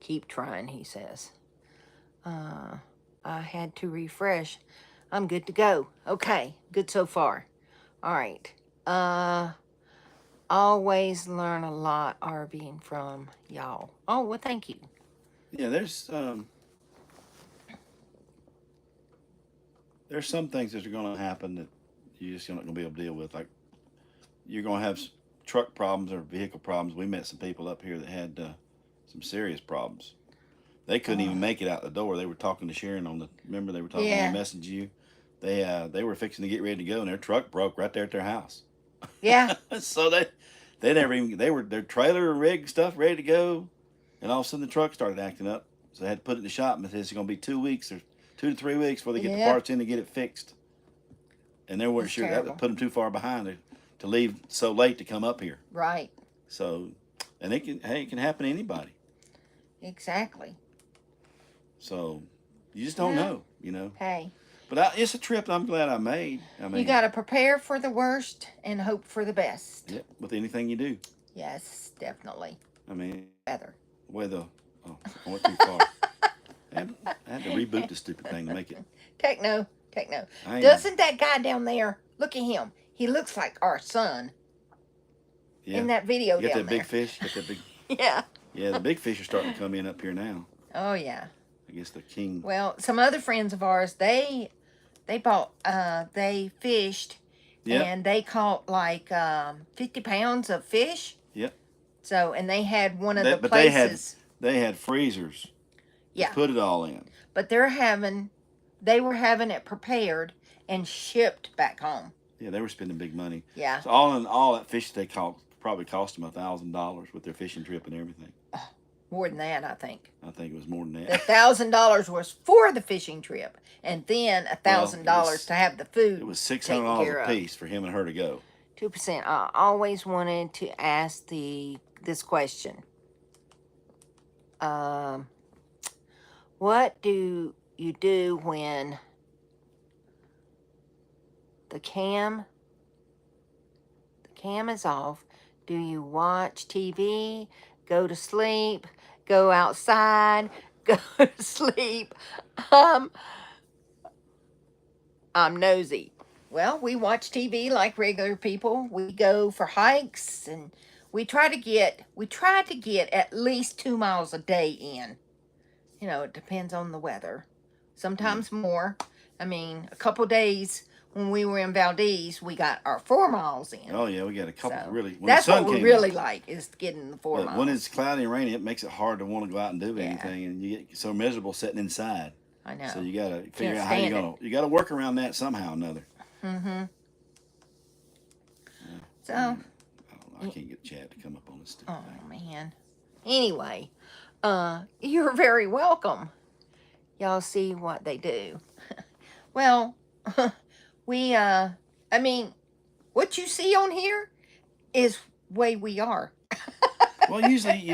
Keep trying, he says. I had to refresh. I'm good to go. Okay, good so far. All right. Always learn a lot RVing from y'all. Oh, well, thank you. Yeah, there's some things that are going to happen that you're just not going to be able to deal with. Like, you're going to have truck problems or vehicle problems. We met some people up here that had some serious problems. They couldn't even make it out the door. They were talking to Sharon remember they were talking on the message you. They were fixing to get ready to go, and their truck broke right there at their house. Yeah. So their trailer rig stuff ready to go, and all of a sudden the truck started acting up. So they had to put it in the shop, and it's going to be 2 weeks or 2 to 3 weeks before they get the parts in to get it fixed. And they weren't sure that would put them too far behind to leave so late to come up here. Right. So, and it can happen to anybody. Exactly. So, you just don't know, Hey. But it's a trip I'm glad I made. I mean, you got to prepare for the worst and hope for the best. Yep, with anything you do. Yes, definitely. I mean, Better. I went too far. I had to reboot the stupid thing to make it. Techno. Doesn't that guy down there, look at him. He looks like our son. Yeah. In that video you got down that there. big fish? Got that big... Yeah. Yeah, the big fish are starting to come in up here now. Oh, yeah. I guess the king. Well, some other friends of ours, they fished, and they caught like 50 pounds of fish. Yep. So, and they had one of the places. They had freezers. Yeah. To put it all in. But they were having it prepared and shipped back home. Yeah, they were spending big money. Yeah. So all in all, that fish they caught probably cost them $1,000 with their fishing trip and everything. More than that, I think. I think it was more than that. The $1,000 was for the fishing trip, and then $1,000 to have the food. It was $600 a piece for him and her to go. 2%. I always wanted to ask this question. What do you do when the cam is off? Do you watch TV, go to sleep, go outside, go to sleep? I'm nosy. Well, we watch TV like regular people. We go for hikes, and we try to get at least 2 miles a day in. It depends on the weather. Sometimes more. I mean, a couple days when we were in Valdez, we got our 4 miles in. Oh yeah, we got a couple really. When that's the sun what we came really out, like, is getting the 4 miles. When it's cloudy and rainy, it makes it hard to want to go out and do anything, and you get so miserable sitting inside. I know. So you got to figure out how you got to work around that somehow or another. Mm-hmm. Yeah. So I can't get Chad to come up on this stupid thing. Man. Anyway, you're very welcome. Y'all see what they do. Well, I mean, what you see on here is way we are. Well, usually,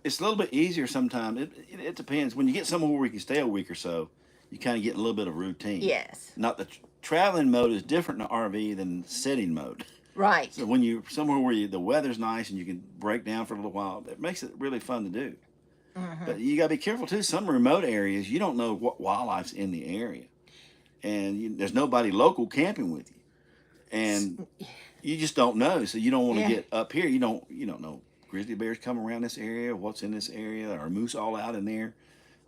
it's a little bit easier sometimes. It depends. When you get somewhere where you can stay a week or so, you kind of get a little bit of routine. Yes. Not the traveling mode is different in the RV than sitting mode. Right. So when you're somewhere where the weather's nice and you can break down for a little while, it makes it really fun to do. Mm-hmm. But you got to be careful too. Some remote areas, you don't know what wildlife's in the area, and there's nobody local camping with you, and you just don't know. So you don't want to get up here. You don't know grizzly bears come around this area, what's in this area, or moose all out in there.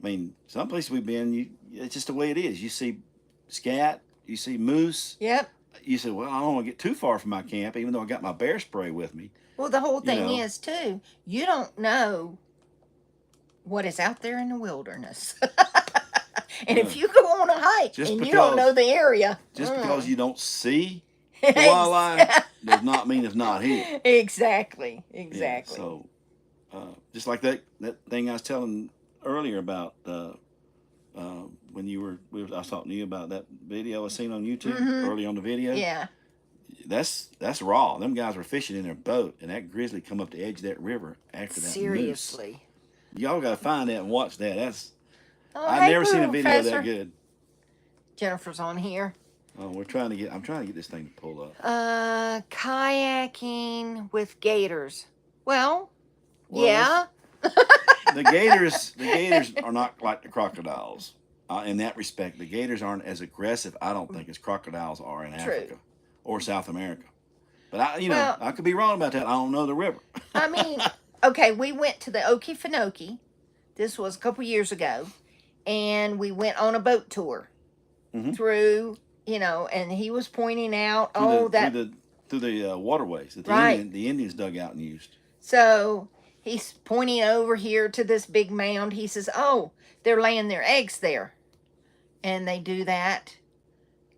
I mean, some places we've been, it's just the way it is. You see scat, you see moose. Yep. You say, well, I don't want to get too far from my camp, even though I got my bear spray with me. Well, the whole thing is, too, you don't know what is out there in the wilderness. And if you go on a hike and you don't know the area. Just because you don't see the wildlife does not mean it's not here. Exactly. Yeah, so, just like that thing I was telling earlier about when I was talking to you about that video I seen on YouTube early on the video. Yeah. That's raw. Them guys were fishing in their boat, and that grizzly come up the edge of that river after that Seriously. moose. Y'all got to find that and watch that. I've never seen a video that good. Jennifer's on here. Oh, I'm trying to get this thing to pull up. Kayaking with gators. Well yeah. The gators are not like the crocodiles. In that respect, the gators aren't as aggressive, I don't think, as crocodiles are in Africa or South America. But I could be wrong about that. I don't know the river. I mean, okay, we went to the Okefenokee. This was a couple years ago, and we went on a boat tour through, and he was pointing out through the waterways that the Indians dug out and used. So he's pointing over here to this big mound. He says, "Oh, they're laying their eggs there," and they do that,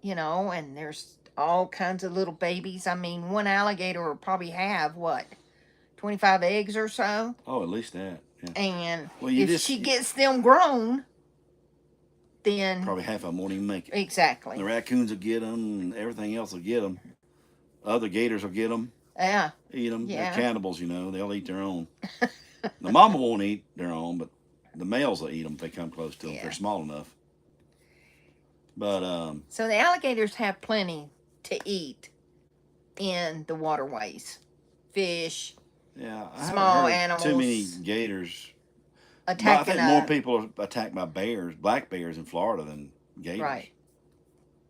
and there's all kinds of little babies. I mean, one alligator will probably have 25 eggs or so. Oh, at least that. Yeah. And if she gets them grown, then probably half of them won't even make it. Exactly. The raccoons will get them, and everything else will get them. Other gators will get them. Yeah. Eat them. Yeah. They're cannibals, they'll eat their own. The mama won't eat their own, but the males will eat them if they come close to them. If they're small enough. But so the alligators have plenty to eat in the waterways. Fish. Yeah, I small haven't heard animals. Too many gators. Attacking. I think more people are attacked by black bears in Florida than gators. Right.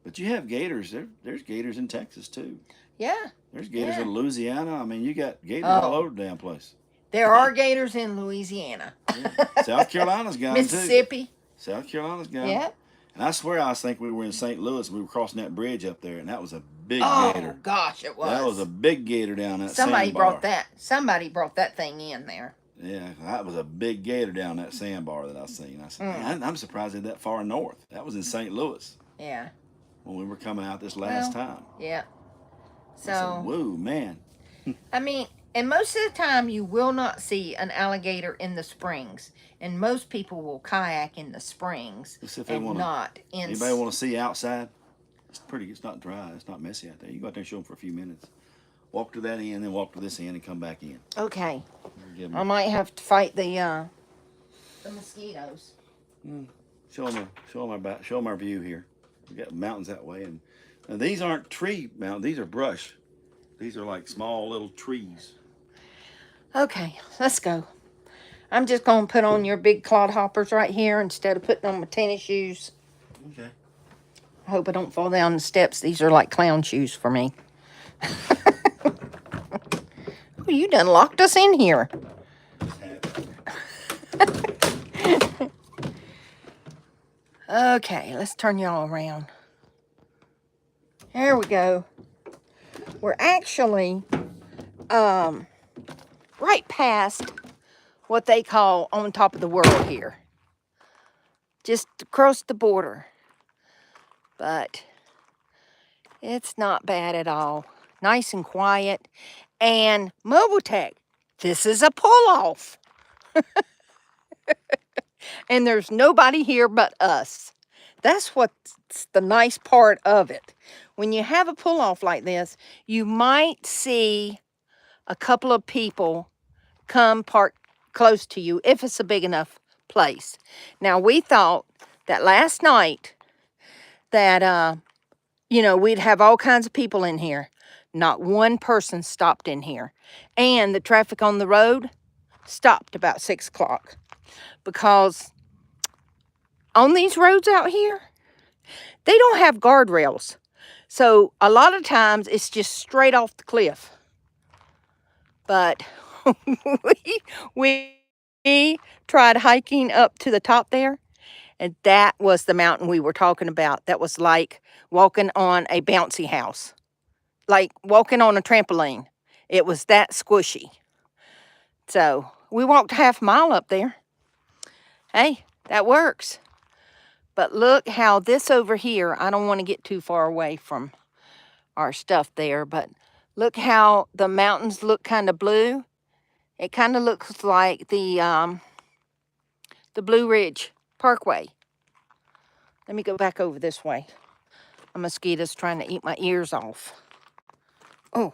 But you have gators. There's gators in Texas too. Yeah. There's gators in Louisiana. I mean, you got gators all over the damn place. There are gators in Louisiana. Yeah. South Carolina's got them too. Mississippi. South Carolina's got them. Yeah. And I swear I think we were in St. Louis. We were crossing that bridge up there, and that was a big gator. Oh, gosh, it was. That was a big gator down that Somebody sandbar. Somebody brought that thing in there. Yeah, that was a big gator down that sandbar that I seen. I said, man, I'm surprised they're that far north. That was in St. Louis. Yeah. When we were coming out this last time. Yeah. So. I said, whoa, man. I mean, and most of the time you will not see an alligator in the springs. And most people will kayak in the springs not in. Anybody want to see outside? It's not dry. It's not messy out there. You go out there and show them for a few minutes. Walk to that end, then walk to this end, and come back in. Okay. I might have to fight the mosquitoes. Show them our view here. We got mountains that way, and these aren't tree mountains. These are brush. These are like small little trees. Okay, let's go. I'm just going to put on your big clodhoppers right here instead of putting on my tennis shoes. Okay. I hope I don't fall down the steps. These are like clown shoes for me. Oh, you done locked us in here. Okay, let's turn y'all around. There we go. We're actually right past what they call on top of the world here. Just across the border. But it's not bad at all. Nice and quiet. And Mobile Tech, this is a pull-off. And there's nobody here but us. That's what's the nice part of it. When you have a pull-off like this, you might see a couple of people come park close to you if it's a big enough place. Now, we thought that last night that, we'd have all kinds of people in here. Not one person stopped in here. And the traffic on the road stopped about 6 o'clock. Because on these roads out here, they don't have guardrails. So a lot of times it's just straight off the cliff. But we tried hiking up to the top there, and that was the mountain we were talking about. That was like walking on a bouncy house, like walking on a trampoline. It was that squishy. So we walked a half mile up there. Hey, that works. But look how this over here, I don't want to get too far away from our stuff there, but look how the mountains look kind of blue. It kind of looks like the Blue Ridge Parkway. Let me go back over this way. A mosquito's trying to eat my ears off. Oh,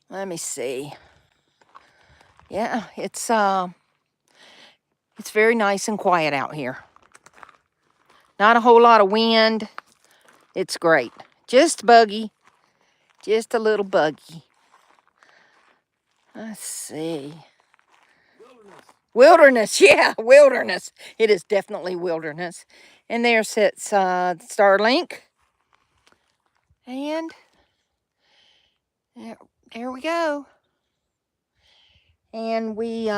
let me see. Yeah, it's very nice and quiet out here. Not a whole lot of wind. It's great. Just buggy. Just a little buggy. Let's see. Wilderness, yeah, wilderness. It is definitely wilderness. And there sits Starlink. And there we go. And we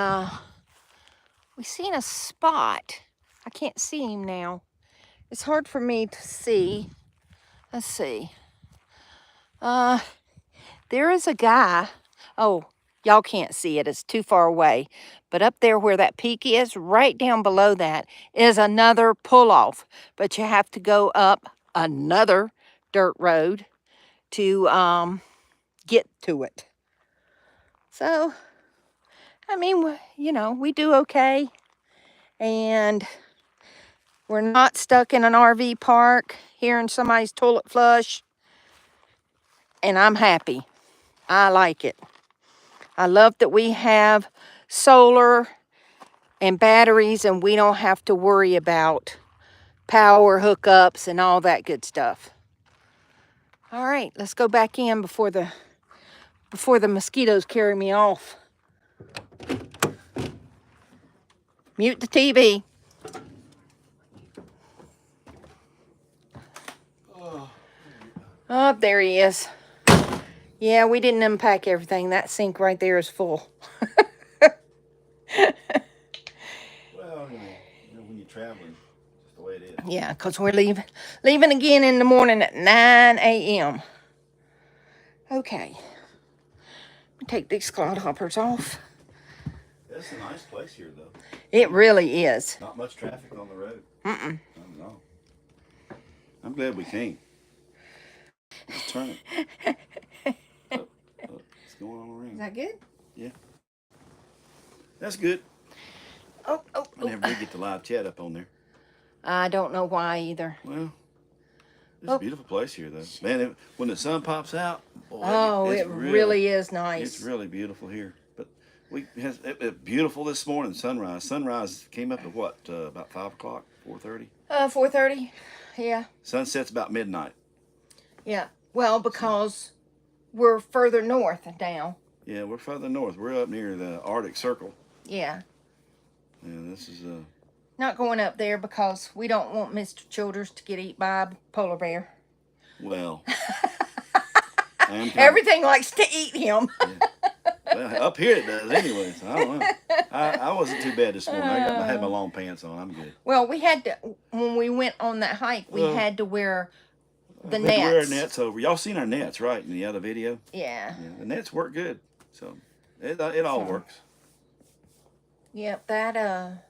seen a spot. I can't see him now. It's hard for me to see. Let's see. There is a guy. Oh, y'all can't see it. It's too far away. But up there where that peak is, right down below that, is another pull-off. But you have to go up another dirt road to get to it. So, I mean, we do okay. And we're not stuck in an RV park hearing somebody's toilet flush. And I'm happy. I like it. I love that we have solar and batteries and we don't have to worry about power hookups and all that good stuff. All right, let's go back in before the mosquitoes carry me off. Mute the TV. Oh, there he is. Yeah, we didn't unpack everything. That sink right there is full. Well, when you're traveling, it's the way it is. Yeah, because we're leaving again in the morning at 9 a.m. Okay. Take these clodhoppers off. That's a nice place here, though. It really is. Not much traffic on the road. Mm-mm. No. I'm glad we came. Let's turn it. What's going on around? Is that good? Yeah. That's good. Oh. I never did get the live chat up on there. I don't know why either. Well, it's a beautiful place here, though. Man, when the sun pops out, boy, it really is nice. It's really beautiful here. But it was beautiful this morning, sunrise. Sunrise came up at what, about 5 o'clock, 4:30? 4:30, yeah. Sunset's about midnight. Yeah, well, because we're further north now. Yeah, we're further north. We're up near the Arctic Circle. Yeah. Yeah, this is not going up there because we don't want Mr. Childers to get eaten by a polar bear. Well, everything likes to eat him. Yeah. Well, up here it does anyway, so I don't know. I wasn't too bad this morning. I had my long pants on. I'm good. Well, we had to, when we went on that hike, we had to wear the nets. We wear nets over. Y'all seen our nets, right, in the other video? Yeah. The nets work good, so it all works. Yep, that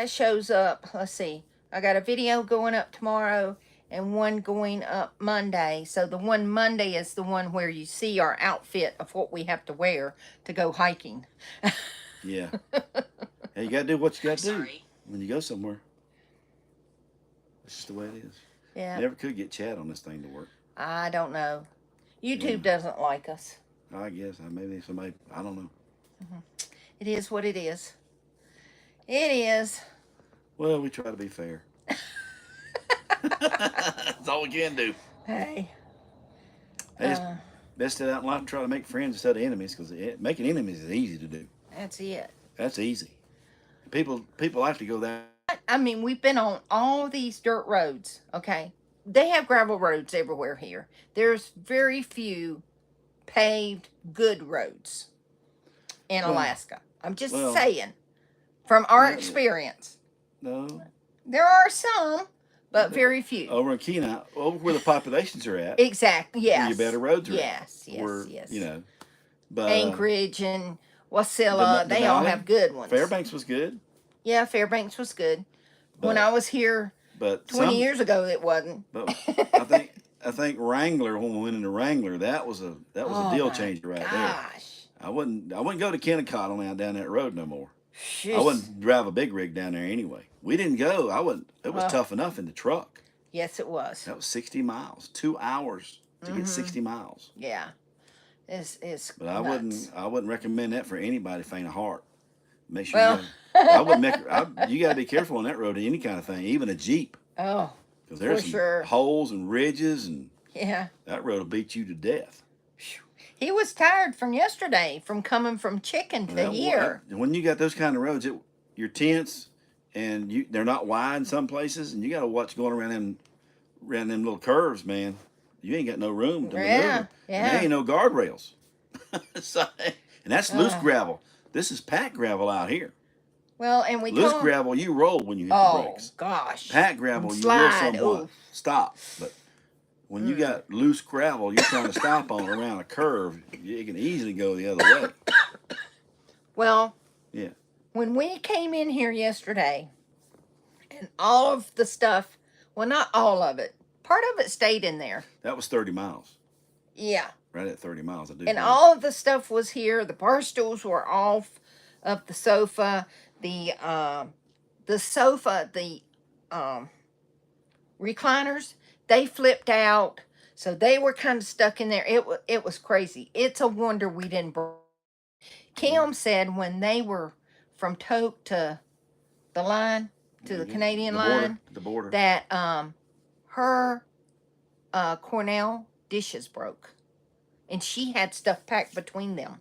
shows up. Let's see. I got a video going up tomorrow, and one going up Monday. So the one Monday is the one where you see our outfit of what we have to wear to go hiking. Yeah. Hey, you gotta do what you gotta do when you go somewhere. That's just the way it is. Yeah. Never could get Chad on this thing to work. I don't know. YouTube Yeah. doesn't like us. I guess maybe somebody. I don't know. It is what it is. It is. Well, we try to be fair. That's all we can do. Hey. Hey, just best it out in life and try to make friends instead of enemies, because making enemies is easy to do. That's it. That's easy. People like to go that. I mean, we've been on all these dirt roads, okay? They have gravel roads everywhere here. There's very few paved good roads in Alaska. I'm just saying, from our experience. No. There are some, but very few. Over in Kenai, over where the populations are at. Exactly, yes. Where your better roads are yes, at. Yes, where, yes. You know. But, Anchorage and Wasilla, they all have good ones. Fairbanks was good. Yeah, Fairbanks was good. But, when I was here 20 years ago, it wasn't. But I think Wrangler, when we went into Wrangler, that was a deal changer right there. I wouldn't go to Kennecott on down that road no more. I wouldn't drive a big rig down there anyway. We didn't go. I wouldn't. It was tough enough in the truck. Yes, it was. That was 60 miles, 2 hours to get 60 miles. Yeah, it's. But nuts. I wouldn't recommend that for anybody faint of heart. Make sure I wouldn't you got to be careful on that road, any kind of thing, even a Jeep. Oh, because there's some holes and ridges, and that road will beat you to death. He was tired from yesterday, from coming from Chicken to here. When you got those kind of roads, you're tense, and they're not wide in some places, and you got to watch going around them little curves, man. You ain't got no room to maneuver. Yeah. There ain't no guardrails. And that's loose gravel. This is packed gravel out here. Well, and we loose gravel, you roll when you hit the brakes. Oh gosh. Packed gravel, you will somewhat stop, but when you got loose gravel, you're trying to stop on around a curve, you can easily go the other way. Well, yeah. When we came in here yesterday, and all of the stuff, well, not all of it, part of it stayed in there. That was 30 miles. Yeah. Right at 30 miles, I do. And all of the stuff was here. The bar stools were off of the sofa. The sofa, the recliners, they flipped out, so they were kind of stuck in there. It was crazy. It's a wonder we didn't break. Kim said when they were from Toke to the line, to the Canadian line, the border, that her Cornell dishes broke, and she had stuff packed between them.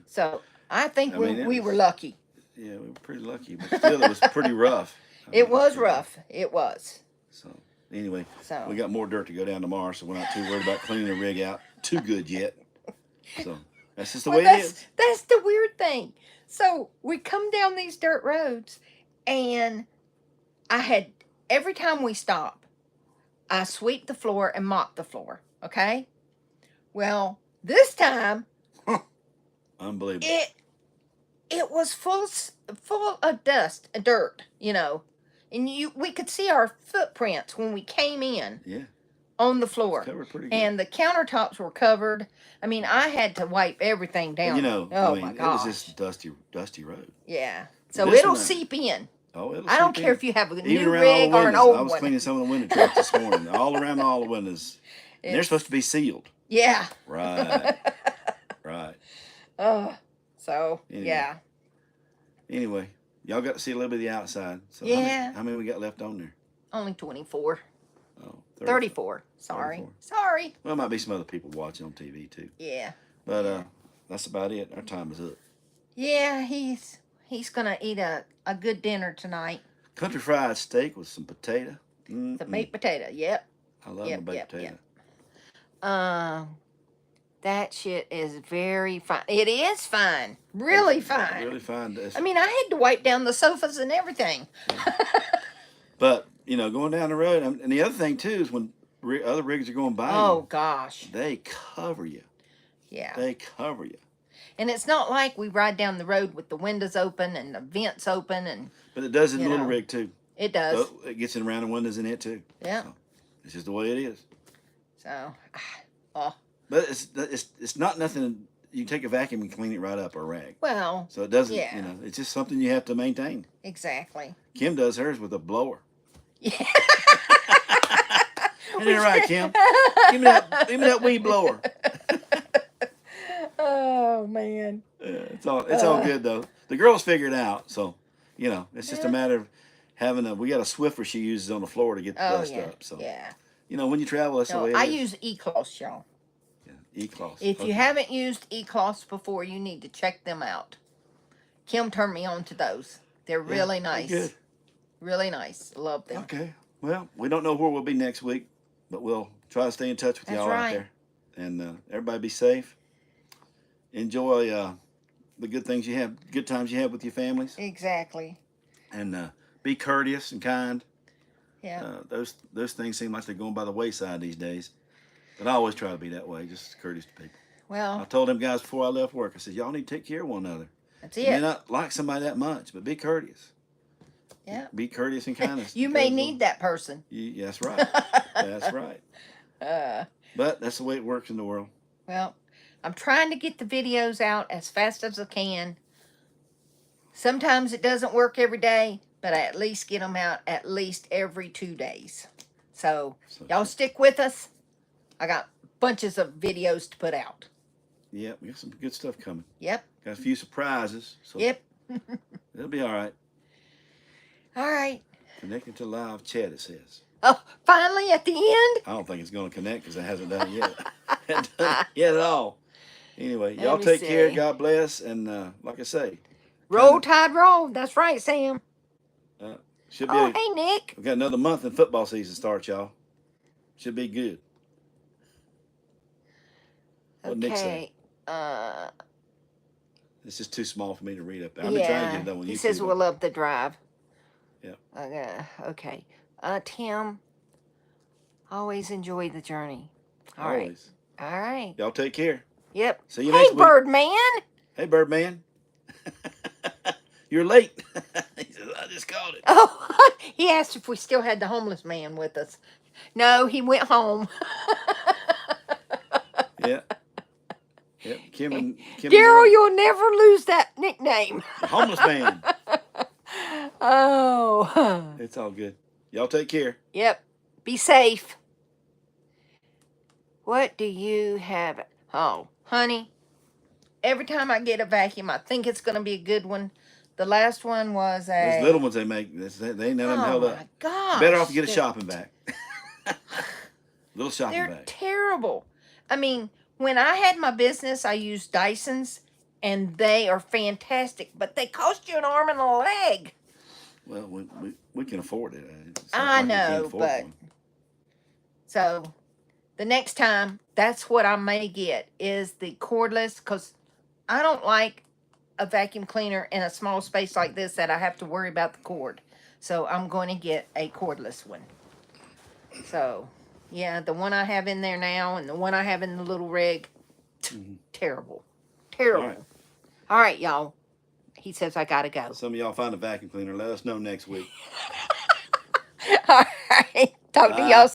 So I think we were lucky. Yeah, we were pretty lucky, but still it was pretty rough. It was rough. It was. So anyway, we got more dirt to go down tomorrow, so we're not too worried about cleaning the rig out too good yet. So that's just the way it is. That's the weird thing. So we come down these dirt roads, and every time we stop, I sweep the floor and mop the floor. Okay. Well, this time, unbelievable. It was full of dust, dirt, and we could see our footprints when we came in. Yeah. On the floor. It's covered pretty good. And the countertops were covered. I mean, I had to wipe everything down. My gosh. It was just dusty road. Yeah. So it'll seep in. Oh, it'll I don't seep care in. if you have a Even new around rig or an old one. I was cleaning some of the window tracks this morning. All around all the windows. And they're supposed to be sealed. Yeah. Right. Right. So, yeah. Anyway, y'all got to see a little bit of the outside. So yeah. How many we got left on there? Only 24. Oh, 34. Sorry. 34. Sorry. Well, there might be some other people watching on TV too. Yeah. But that's about it. Our time is up. Yeah, he's gonna eat a good dinner tonight. Country fried steak with some potato. The baked potato. Yep. I love my baked potato. Yep. That shit is very fine. It is fine. Really fine. Really fine. I mean, I had to wipe down the sofas and everything. But, going down the road, and the other thing, too, is when other rigs are going by gosh. They cover you. Yeah. They cover you. And it's not like we ride down the road with the windows open and the vents open. But it does in the little rig, too. It does. It gets in around the windows in it, too. Yeah. So, It's just the way it is. So, oh, But it's not nothing. You can take a vacuum and clean it right up or a rag. well, So it doesn't. yeah. You know, it's just something you have to maintain. Exactly. Kim does hers with a blower. Yeah. Isn't that right, Kim? Give me that weed blower. Oh man. It's all good though. The girls figure it out, so you know it's just a matter of having we got a Swiffer she uses on the floor to get the dust up. So yeah. you know when you travel, that's the way it I is. use e-cloths, y'all. Yeah, e-cloths. If you haven't used e-cloths before, you need to check them out. Kim turned me on to those. They're really nice. Good. Really nice. Love them. Okay. Well, we don't know where we'll be next week, but we'll try to stay in touch with y'all out there. And everybody be safe. Enjoy the good things you have, good times you have with your families. Exactly. And be courteous and kind. Yeah. Those things seem like they're going by the wayside these days. But I always try to be that way, just courteous to people. Well, I told them guys before I left work, I said, y'all need to take care of one another. that's You it. may not like somebody that much, but be courteous. Yeah. Be courteous and kindness. You may need that person. That's right. That's right. But that's the way it works in the world. Well, I'm trying to get the videos out as fast as I can. Sometimes it doesn't work every day, but I at least get them out at least every 2 days. So y'all stick with us. I got bunches of videos to put out. Yeah, we got some good stuff coming. Yep. Got a few surprises. So Yep. it'll be all right. All right. Connecting to live chat, it says. Oh, finally at the end? I don't think it's going to connect because it hasn't done it yet. Hasn't done it yet at all. Anyway, y'all Let me take care. see. God bless. And like I say, Roll Tide Roll. That's right, Sam. should be. Oh, hey, Nick. We've got another month and football season starts, y'all. Should be good. What Nick say? Okay. It's just too small for me to read up there. I've been trying to get it done with you. He says we'll love the drive. Yeah. Okay. Tim, always enjoy the journey. All Always. right. All right. Y'all take care. Yep. See you Hey, next week. Birdman. Hey, Birdman. You're late. He says, I just called it. Oh, he asked if we still had the homeless man with us. No, he went home. Yeah. Yep. Kim Daryl, you'll never lose that nickname. the homeless man. Oh. It's all good. Y'all take care. Yep. Be safe. What do you have? Oh, honey, every time I get a vacuum, I think it's going to be a good one. The last one was a... Those little ones they make, they ain't none of them held up. Oh, my gosh. Better off to get a shopping bag. Little shopping They're bag. terrible. I mean, when I had my business, I used Dysons, and they are fantastic, but they cost you an arm and a leg. Well, we can afford it. It's not I like we can't know, afford but... one. So, the next time, that's what I may get, is the cordless, because I don't like a vacuum cleaner in a small space like this that I have to worry about the cord. So, I'm going to get a cordless one. So, yeah, the one I have in there now and the one I have in the little rig, terrible. Terrible. All right, y'all. He says I got to go. Some of y'all find a vacuum cleaner. Let us know next week. All right. Talk to y'all